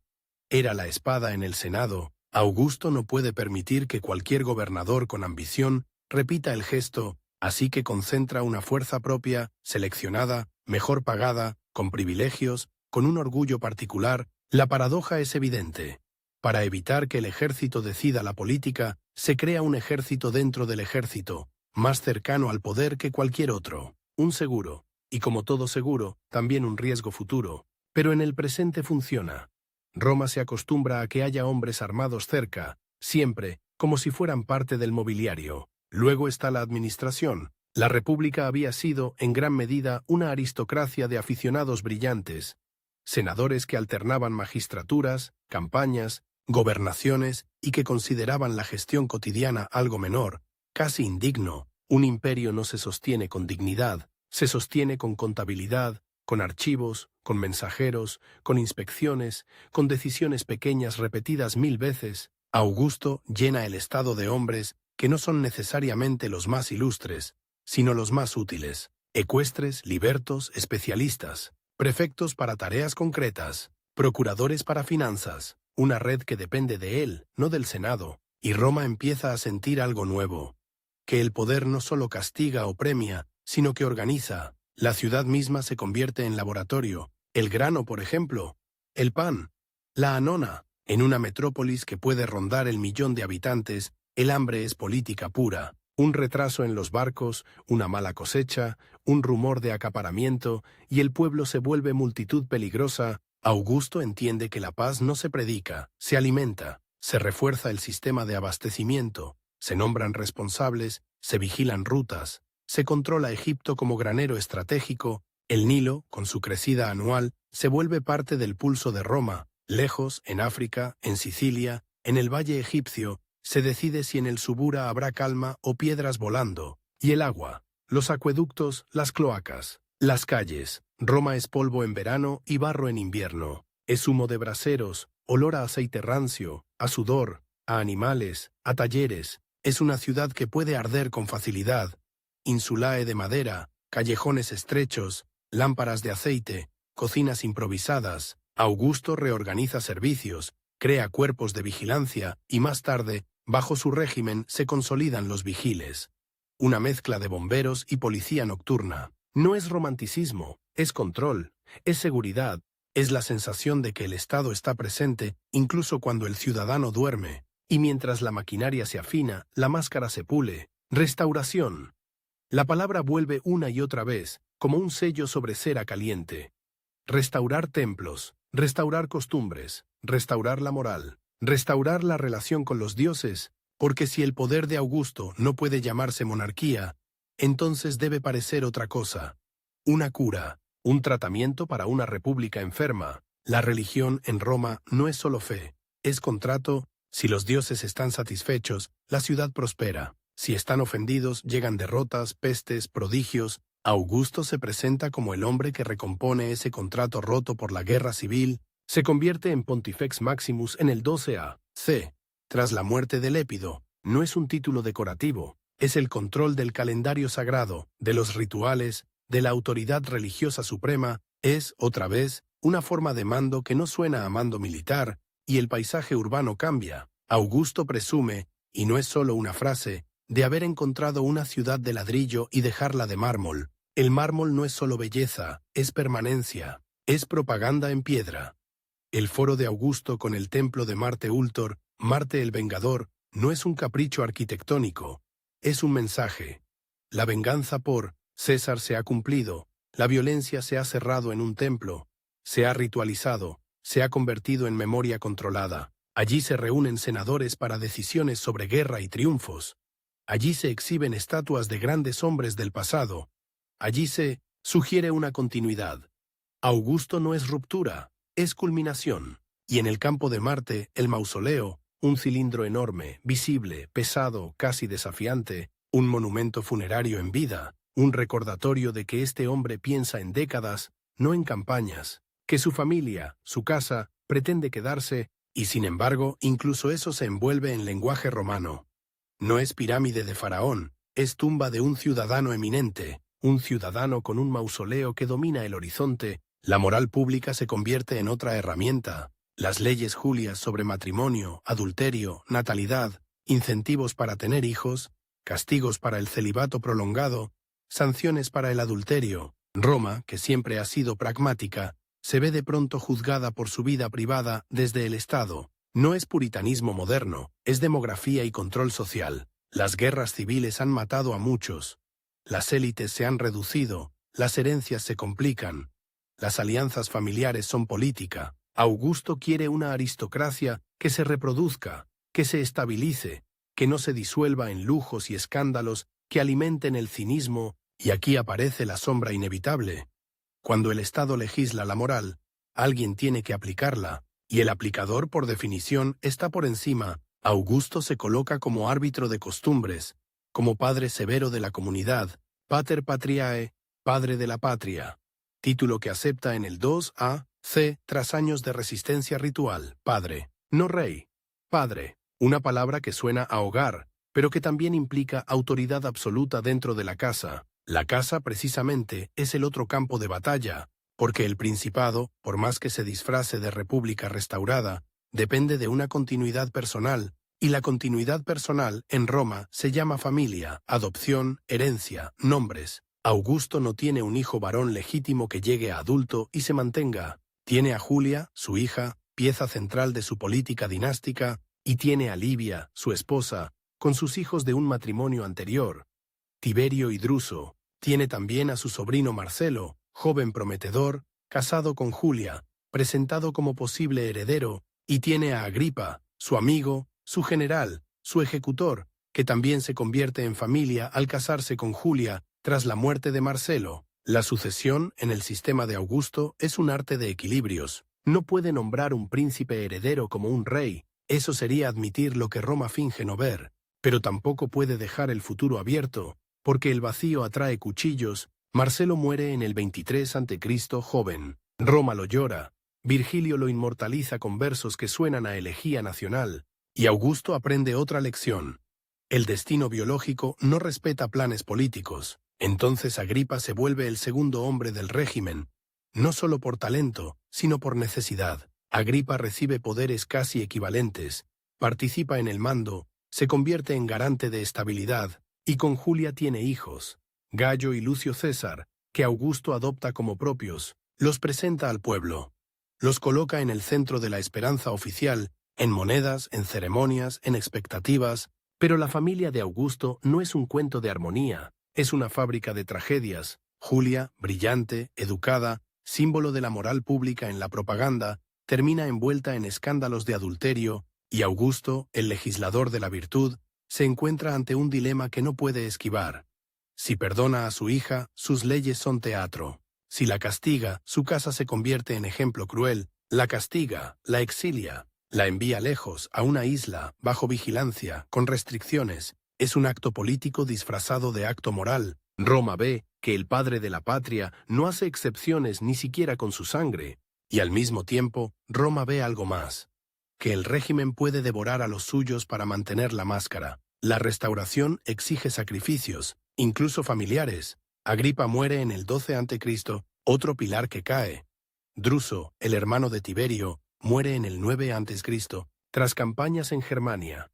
[SPEAKER 1] Era la espada en el Senado. Augusto no puede permitir que cualquier gobernador con ambición repita el gesto, así que concentra una fuerza propia, seleccionada, mejor pagada, con privilegios, con un orgullo particular. La paradoja es evidente. Para evitar que el ejército decida la política, se crea un ejército dentro del ejército, más cercano al poder que cualquier otro. Un seguro, y como todo seguro, también un riesgo futuro. Pero en el presente funciona. Roma se acostumbra a que haya hombres armados cerca, siempre, como si fueran parte del mobiliario. Luego está la administración. La República había sido, en gran medida, una aristocracia de aficionados brillantes, senadores que alternaban magistraturas, campañas, gobernaciones y que consideraban la gestión cotidiana algo menor, casi indigno. Un imperio no se sostiene con dignidad, se sostiene con contabilidad, con archivos, con mensajeros, con inspecciones, con decisiones pequeñas repetidas 1000 veces. Augusto llena el Estado de hombres que no son necesariamente los más ilustres, sino los más útiles, ecuestres, libertos, especialistas, prefectos para tareas concretas, procuradores para finanzas, una red que depende de él, no del Senado, y Roma empieza a sentir algo nuevo, que el poder no solo castiga o premia, sino que organiza. La ciudad misma se convierte en laboratorio, el grano, por ejemplo, el pan, la anona. En una metrópolis que puede rondar el 1.000.000 de habitantes, el hambre es política pura. Un retraso en los barcos, una mala cosecha, un rumor de acaparamiento, y el pueblo se vuelve multitud peligrosa. Augusto entiende que la paz no se predica, se alimenta, se refuerza el sistema de abastecimiento, se nombran responsables, se vigilan rutas, se controla Egipto como granero estratégico. El Nilo, con su crecida anual, se vuelve parte del pulso de Roma. Lejos, en África, en Sicilia, en el valle egipcio, se decide si en el Subura habrá calma o piedras volando. Y el agua, los acueductos, las cloacas, las calles. Roma es polvo en verano y barro en invierno. Es humo de braseros, olor a aceite rancio, a sudor, a animales, a talleres. Es una ciudad que puede arder con facilidad. Insulae de madera, callejones estrechos, lámparas de aceite, cocinas improvisadas. Augusto reorganiza servicios, crea cuerpos de vigilancia y más tarde, bajo su régimen, se consolidan los vigiles. Una mezcla de bomberos y policía nocturna. No es romanticismo, es control, es seguridad, es la sensación de que el Estado está presente incluso cuando el ciudadano duerme, y mientras la maquinaria se afina, la máscara se pule. Restauración. La palabra vuelve una y otra vez, como un sello sobre cera caliente. Restaurar templos, restaurar costumbres, restaurar la moral, restaurar la relación con los dioses, porque si el poder de Augusto no puede llamarse monarquía, entonces debe parecer otra cosa. Una cura, un tratamiento para una república enferma. La religión en Roma no es solo fe, es contrato. Si los dioses están satisfechos, la ciudad prospera. Si están ofendidos, llegan derrotas, pestes, prodigios. Augusto se presenta como el hombre que recompone ese contrato roto por la guerra civil. Se convierte en Pontifex Maximus en el 12 a.C. Tras la muerte de Lépido, no es un título decorativo, es el control del calendario sagrado, de los rituales, de la autoridad religiosa suprema. Es, otra vez, una forma de mando que no suena a mando militar, y el paisaje urbano cambia. Augusto presume, y no es solo una frase, de haber encontrado una ciudad de ladrillo y dejarla de mármol. El mármol no es solo belleza, es permanencia, es propaganda en piedra. El foro de Augusto con el templo de Marte Ultor, Marte el Vengador, no es un capricho arquitectónico, es un mensaje. La venganza por César se ha cumplido, la violencia se ha cerrado en un templo, se ha ritualizado, se ha convertido en memoria controlada. Allí se reúnen senadores para decisiones sobre guerra y triunfos. Allí se exhiben estatuas de grandes hombres del pasado. Allí se sugiere una continuidad. Augusto no es ruptura, es culminación. Y en el campo de Marte, el mausoleo, un cilindro enorme, visible, pesado, casi desafiante, un monumento funerario en vida, un recordatorio de que este hombre piensa en décadas, no en campañas, que su familia, su casa, pretende quedarse, y sin embargo, incluso eso se envuelve en lenguaje romano. No es pirámide de Faraón, es tumba de un ciudadano eminente, un ciudadano con un mausoleo que domina el horizonte. La moral pública se convierte en otra herramienta. Las leyes Julias sobre matrimonio, adulterio, natalidad, incentivos para tener hijos, castigos para el celibato prolongado, sanciones para el adulterio. Roma, que siempre ha sido pragmática, se ve de pronto juzgada por su vida privada desde el Estado. No es puritanismo moderno, es demografía y control social. Las guerras civiles han matado a muchos. Las élites se han reducido, las herencias se complican. Las alianzas familiares son política. Augusto quiere una aristocracia que se reproduzca, que se estabilice, que no se disuelva en lujos y escándalos que alimenten el cinismo, y aquí aparece la sombra inevitable. Cuando el Estado legisla la moral, alguien tiene que aplicarla, y el aplicador, por definición, está por encima. Augusto se coloca como árbitro de costumbres, como padre severo de la comunidad, pater patriae, padre de la patria, título que acepta en el 2a-c tras años de resistencia ritual. Padre, no rey. Padre, una palabra que suena a hogar, pero que también implica autoridad absoluta dentro de la casa. La casa, precisamente, es el otro campo de batalla, porque el principado, por más que se disfrace de república restaurada, depende de una continuidad personal, y la continuidad personal, en Roma, se llama familia, adopción, herencia, nombres. Augusto no tiene un hijo varón legítimo que llegue a adulto y se mantenga. Tiene a Julia, su hija, pieza central de su política dinástica, y tiene a Livia, su esposa, con sus hijos de un matrimonio anterior, Tiberio y Druso. Tiene también a su sobrino Marcelo, joven prometedor, casado con Julia, presentado como posible heredero, y tiene a Agripa, su amigo, su general, su ejecutor, que también se convierte en familia al casarse con Julia tras la muerte de Marcelo. La sucesión, en el sistema de Augusto, es un arte de equilibrios. No puede nombrar un príncipe heredero como un rey, eso sería admitir lo que Roma finge no ver, pero tampoco puede dejar el futuro abierto, porque el vacío atrae cuchillos. Marcelo muere en el 23 a.C. joven. Roma lo llora. Virgilio lo inmortaliza con versos que suenan a elegía nacional. Y Augusto aprende otra lección. El destino biológico no respeta planes políticos. Entonces Agripa se vuelve el segundo hombre del régimen, no solo por talento, sino por necesidad. Agripa recibe poderes casi equivalentes, participa en el mando, se convierte en garante de estabilidad, y con Julia tiene hijos, Gayo y Lucio César, que Augusto adopta como propios, los presenta al pueblo, los coloca en el centro de la esperanza oficial, en monedas, en ceremonias, en expectativas, pero la familia de Augusto no es un cuento de armonía, es una fábrica de tragedias. Julia, brillante, educada, símbolo de la moral pública en la propaganda, termina envuelta en escándalos de adulterio, y Augusto, el legislador de la virtud, se encuentra ante un dilema que no puede esquivar. Si perdona a su hija, sus leyes son teatro. Si la castiga, su casa se convierte en ejemplo cruel. La castiga, la exilia, la envía lejos, a una isla, bajo vigilancia, con restricciones. Es un acto político disfrazado de acto moral. Roma ve que el padre de la patria no hace excepciones ni siquiera con su sangre. Y al mismo tiempo, Roma ve algo más. Que el régimen puede devorar a los suyos para mantener la máscara. La restauración exige sacrificios, incluso familiares. Agripa muere en el 12 a.C., otro pilar que cae. Druso, el hermano de Tiberio, muere en el 9 a.C., tras campañas en Germania.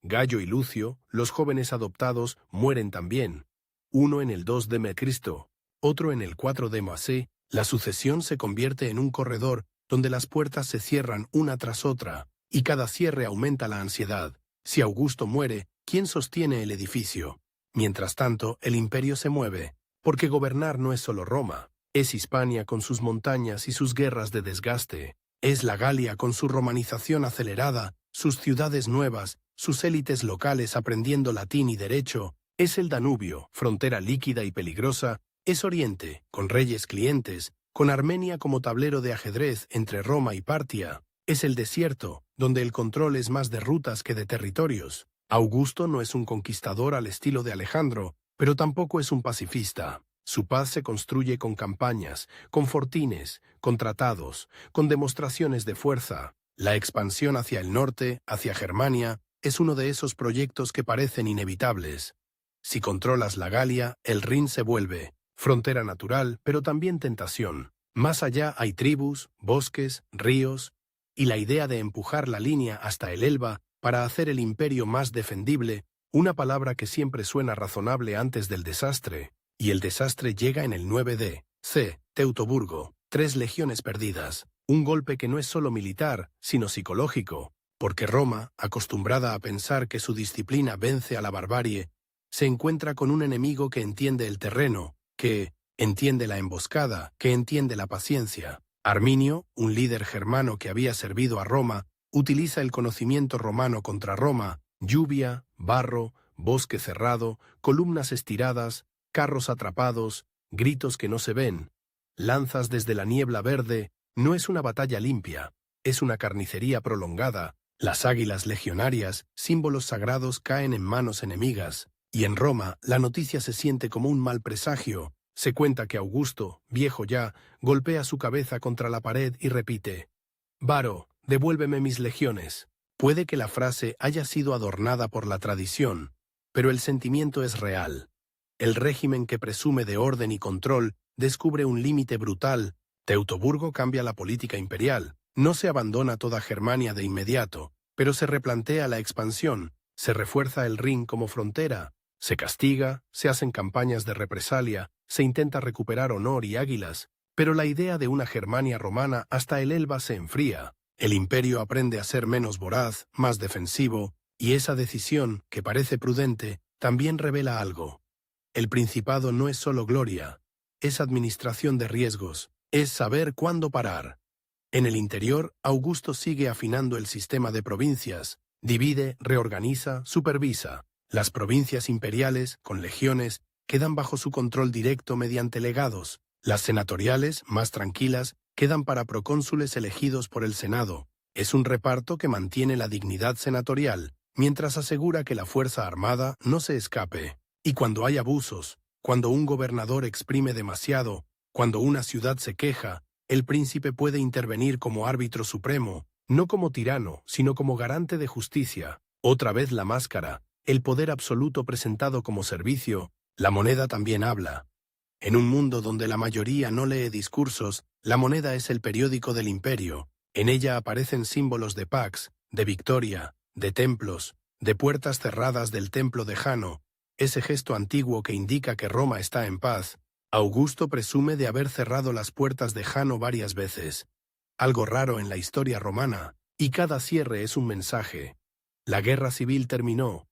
[SPEAKER 1] Gayo y Lucio, los jóvenes adoptados, mueren también. Uno en el 2 de Cristo, otro en el 4 de AC. La sucesión se convierte en un corredor donde las puertas se cierran una tras otra, y cada cierre aumenta la ansiedad. Si Augusto muere, ¿quién sostiene el edificio? Mientras tanto, el imperio se mueve, porque gobernar no es solo Roma. Es Hispania con sus montañas y sus guerras de desgaste. Es la Galia con su romanización acelerada, sus ciudades nuevas, sus élites locales aprendiendo latín y derecho. Es el Danubio, frontera líquida y peligrosa. Es Oriente, con reyes clientes, con Armenia como tablero de ajedrez entre Roma y Partia. Es el desierto, donde el control es más de rutas que de territorios. Augusto no es un conquistador al estilo de Alejandro, pero tampoco es un pacifista. Su paz se construye con campañas, con fortines, con tratados, con demostraciones de fuerza. La expansión hacia el norte, hacia Germania, es uno de esos proyectos que parecen inevitables. Si controlas la Galia, el Rin se vuelve frontera natural, pero también tentación. Más allá hay tribus, bosques, ríos, y la idea de empujar la línea hasta el Elba para hacer el imperio más defendible, una palabra que siempre suena razonable antes del desastre, y el desastre llega en el 9 c. Teutoburgo, 3 legiones perdidas, un golpe que no es solo militar, sino psicológico, porque Roma, acostumbrada a pensar que su disciplina vence a la barbarie, se encuentra con un enemigo que entiende el terreno, que entiende la emboscada, que entiende la paciencia. Arminio, un líder germano que había servido a Roma, utiliza el conocimiento romano contra Roma: lluvia, barro, bosque cerrado, columnas estiradas, carros atrapados, gritos que no se ven, lanzas desde la niebla verde. No es una batalla limpia, es una carnicería prolongada. Las águilas legionarias, símbolos sagrados, caen en manos enemigas. Y en Roma, la noticia se siente como un mal presagio. Se cuenta que Augusto, viejo ya, golpea su cabeza contra la pared y repite: «Varo, devuélveme mis legiones». Puede que la frase haya sido adornada por la tradición, pero el sentimiento es real. El régimen que presume de orden y control descubre un límite brutal. Teutoburgo cambia la política imperial. No se abandona toda Germania de inmediato, pero se replantea la expansión, se refuerza el Rin como frontera, se castiga, se hacen campañas de represalia, se intenta recuperar honor y águilas, pero la idea de una Germania romana hasta el Elba se enfría. El imperio aprende a ser menos voraz, más defensivo, y esa decisión, que parece prudente, también revela algo. El principado no es solo gloria, es administración de riesgos, es saber cuándo parar. En el interior, Augusto sigue afinando el sistema de provincias, divide, reorganiza, supervisa. Las provincias imperiales, con legiones, quedan bajo su control directo mediante legados. Las senatoriales, más tranquilas, quedan para procónsules elegidos por el Senado. Es un reparto que mantiene la dignidad senatorial, mientras asegura que la fuerza armada no se escape. Y cuando hay abusos, cuando un gobernador exprime demasiado, cuando una ciudad se queja, el príncipe puede intervenir como árbitro supremo, no como tirano, sino como garante de justicia. Otra vez la máscara, el poder absoluto presentado como servicio. La moneda también habla. En un mundo donde la mayoría no lee discursos, la moneda es el periódico del imperio. En ella aparecen símbolos de pax, de victoria, de templos, de puertas cerradas del templo de Jano, ese gesto antiguo que indica que Roma está en paz. Augusto presume de haber cerrado las puertas de Jano varias veces, algo raro en la historia romana, y cada cierre es un mensaje. La guerra civil terminó.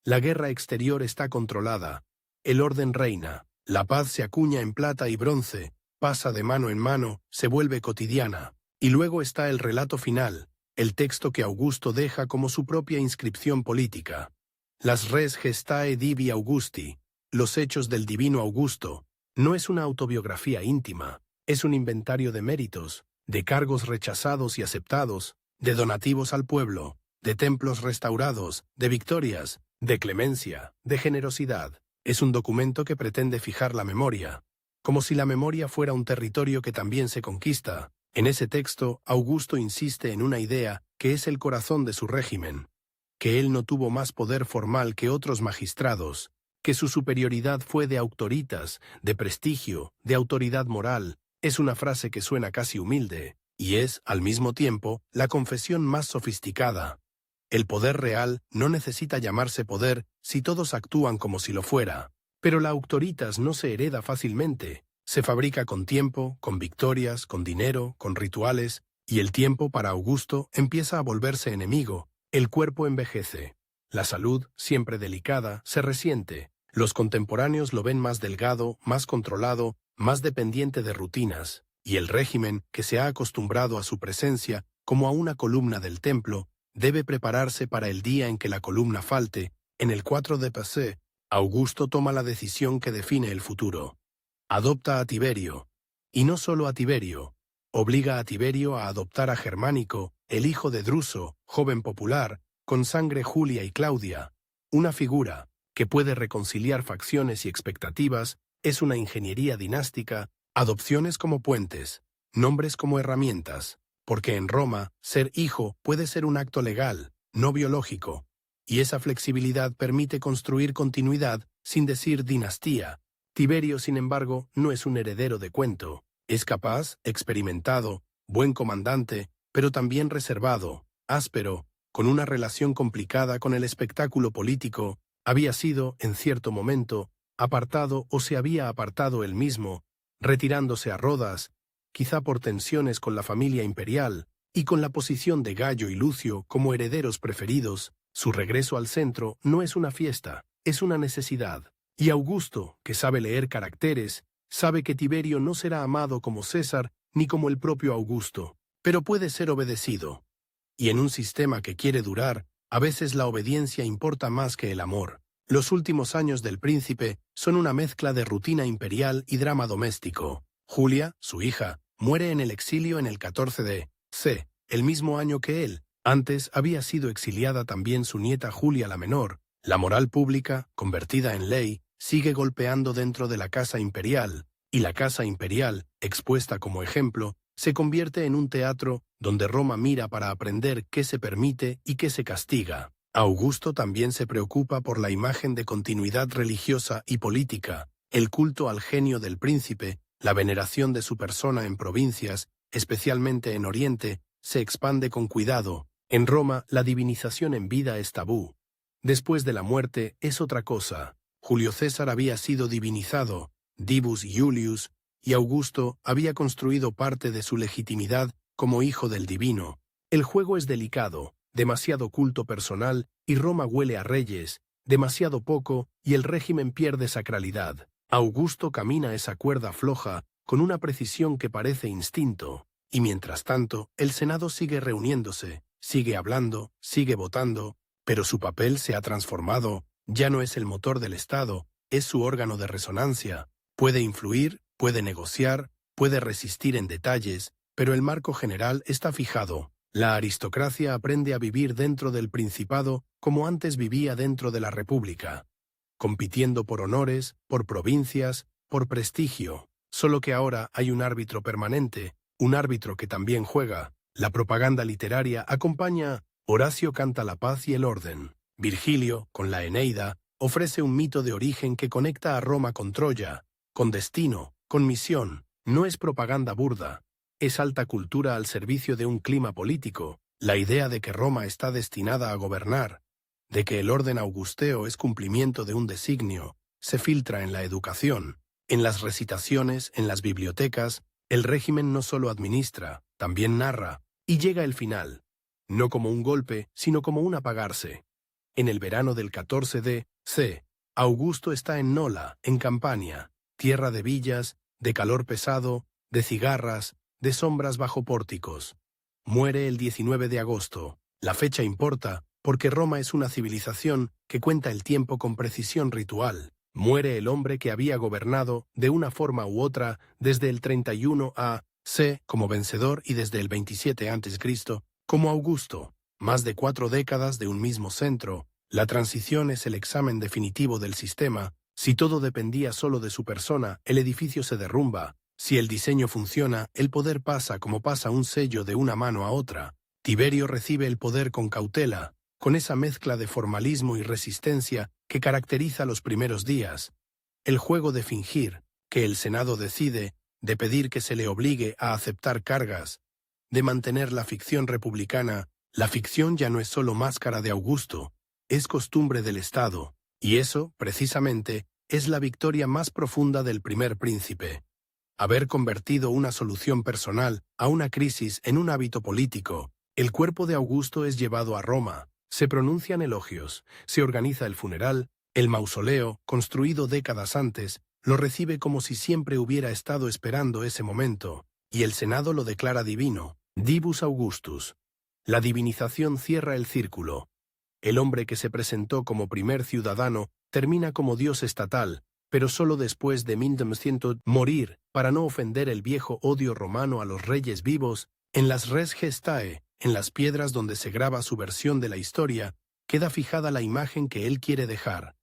[SPEAKER 1] La guerra exterior está controlada. El orden reina. La paz se acuña en plata y bronce, pasa de mano en mano, se vuelve cotidiana. Y luego está el relato final, el texto que Augusto deja como su propia inscripción política. Las res gestae divi Augusti, los hechos del divino Augusto. No es una autobiografía íntima, es un inventario de méritos, de cargos rechazados y aceptados, de donativos al pueblo, de templos restaurados, de victorias, de clemencia, de generosidad. Es un documento que pretende fijar la memoria, como si la memoria fuera un territorio que también se conquista. En ese texto, Augusto insiste en una idea que es el corazón de su régimen, que él no tuvo más poder formal que otros magistrados, que su superioridad fue de autoritas, de prestigio, de autoridad moral. Es una frase que suena casi humilde, y es, al mismo tiempo, la confesión más sofisticada. El poder real no necesita llamarse poder si todos actúan como si lo fuera. Pero la autoritas no se hereda fácilmente. Se fabrica con tiempo, con victorias, con dinero, con rituales, y el tiempo para Augusto empieza a volverse enemigo. El cuerpo envejece. La salud, siempre delicada, se resiente. Los contemporáneos lo ven más delgado, más controlado, más dependiente de rutinas, y el régimen, que se ha acostumbrado a su presencia como a una columna del templo, debe prepararse para el día en que la columna falte. En el 4 de Passé, Augusto toma la decisión que define el futuro. Adopta a Tiberio, y no solo a Tiberio, obliga a Tiberio a adoptar a Germánico, el hijo de Druso, joven popular, con sangre Julia y Claudia. Una figura que puede reconciliar facciones y expectativas, es una ingeniería dinástica, adopciones como puentes, nombres como herramientas, porque en Roma, ser hijo puede ser un acto legal, no biológico, y esa flexibilidad permite construir continuidad sin decir dinastía. Tiberio, sin embargo, no es un heredero de cuento. Es capaz, experimentado, buen comandante, pero también reservado, áspero, con una relación complicada con el espectáculo político. Había sido, en cierto momento, apartado o se había apartado él mismo, retirándose a Rodas, quizá por tensiones con la familia imperial, y con la posición de Gayo y Lucio como herederos preferidos. Su regreso al centro no es una fiesta, es una necesidad. Y Augusto, que sabe leer caracteres, sabe que Tiberio no será amado como César ni como el propio Augusto, pero puede ser obedecido. Y en un sistema que quiere durar, a veces la obediencia importa más que el amor. Los últimos años del príncipe son una mezcla de rutina imperial y drama doméstico. Julia, su hija, muere en el exilio en el 14 de C, el mismo año que él. Antes había sido exiliada también su nieta Julia la menor. La moral pública, convertida en ley, sigue golpeando dentro de la casa imperial, y la casa imperial, expuesta como ejemplo, se convierte en un teatro donde Roma mira para aprender qué se permite y qué se castiga. Augusto también se preocupa por la imagen de continuidad religiosa y política, el culto al genio del príncipe, la veneración de su persona en provincias, especialmente en Oriente, se expande con cuidado. En Roma, la divinización en vida es tabú. Después de la muerte es otra cosa. Julio César había sido divinizado, Divus Iulius, y Augusto había construido parte de su legitimidad como hijo del divino. El juego es delicado, demasiado culto personal, y Roma huele a reyes, demasiado poco, y el régimen pierde sacralidad. Augusto camina esa cuerda floja con una precisión que parece instinto, y mientras tanto, el Senado sigue reuniéndose, sigue hablando, sigue votando, pero su papel se ha transformado, ya no es el motor del Estado, es su órgano de resonancia. Puede influir, puede negociar, puede resistir en detalles, pero el marco general está fijado. La aristocracia aprende a vivir dentro del principado como antes vivía dentro de la república, compitiendo por honores, por provincias, por prestigio, solo que ahora hay un árbitro permanente, un árbitro que también juega. La propaganda literaria acompaña. Horacio canta la paz y el orden. Virgilio, con la Eneida, ofrece un mito de origen que conecta a Roma con Troya, con destino, con misión. No es propaganda burda, es alta cultura al servicio de un clima político, la idea de que Roma está destinada a gobernar, de que el orden augusteo es cumplimiento de un designio, se filtra en la educación, en las recitaciones, en las bibliotecas. El régimen no solo administra, también narra, y llega el final, no como un golpe, sino como un apagarse. En el verano del 14 de C, Augusto está en Nola, en Campania, tierra de villas, de calor pesado, de cigarras, de sombras bajo pórticos. Muere el 19 de agosto. La fecha importa, porque Roma es una civilización que cuenta el tiempo con precisión ritual. Muere el hombre que había gobernado, de una forma u otra, desde el 31 a.C. como vencedor y desde el 27 a.C. como Augusto. Más de 4 décadas de un mismo centro. La transición es el examen definitivo del sistema. Si todo dependía solo de su persona, el edificio se derrumba. Si el diseño funciona, el poder pasa como pasa un sello de una mano a otra. Tiberio recibe el poder con cautela, con esa mezcla de formalismo y resistencia que caracteriza los primeros días. El juego de fingir, que el Senado decide, de pedir que se le obligue a aceptar cargas, de mantener la ficción republicana. La ficción ya no es solo máscara de Augusto, es costumbre del Estado, y eso, precisamente, es la victoria más profunda del primer príncipe. Haber convertido una solución personal a una crisis en un hábito político. El cuerpo de Augusto es llevado a Roma, se pronuncian elogios, se organiza el funeral, el mausoleo, construido décadas antes, lo recibe como si siempre hubiera estado esperando ese momento, y el Senado lo declara divino, Divus Augustus. La divinización cierra el círculo. El hombre que se presentó como primer ciudadano termina como dios estatal, pero solo después de 1900 morir para no ofender el viejo odio romano a los reyes vivos. En las res gestae, en las piedras donde se graba su versión de la historia, queda fijada la imagen que él quiere dejar.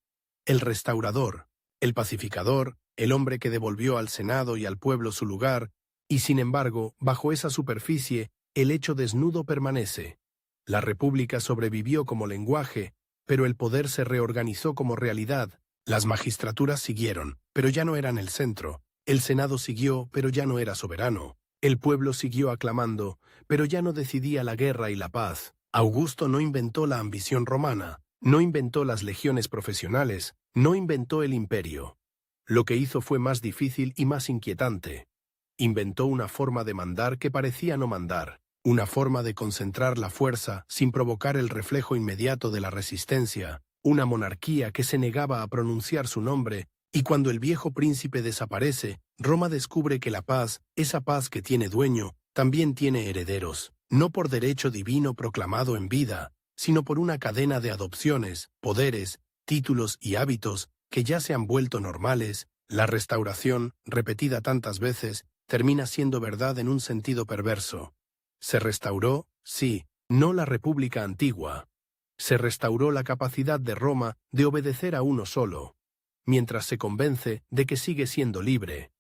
[SPEAKER 1] El restaurador, el pacificador, el hombre que devolvió al Senado y al pueblo su lugar, y sin embargo, bajo esa superficie, el hecho desnudo permanece. La república sobrevivió como lenguaje, pero el poder se reorganizó como realidad. Las magistraturas siguieron, pero ya no eran el centro. El Senado siguió, pero ya no era soberano. El pueblo siguió aclamando, pero ya no decidía la guerra y la paz. Augusto no inventó la ambición romana, no inventó las legiones profesionales, no inventó el imperio. Lo que hizo fue más difícil y más inquietante. Inventó una forma de mandar que parecía no mandar, una forma de concentrar la fuerza sin provocar el reflejo inmediato de la resistencia, una monarquía que se negaba a pronunciar su nombre, y cuando el viejo príncipe desaparece, Roma descubre que la paz, esa paz que tiene dueño, también tiene herederos, no por derecho divino proclamado en vida, sino por una cadena de adopciones, poderes, títulos y hábitos que ya se han vuelto normales. La restauración, repetida tantas veces, termina siendo verdad en un sentido perverso. Se restauró, sí, no la República antigua. Se restauró la capacidad de Roma de obedecer a uno solo, mientras se convence de que sigue siendo libre.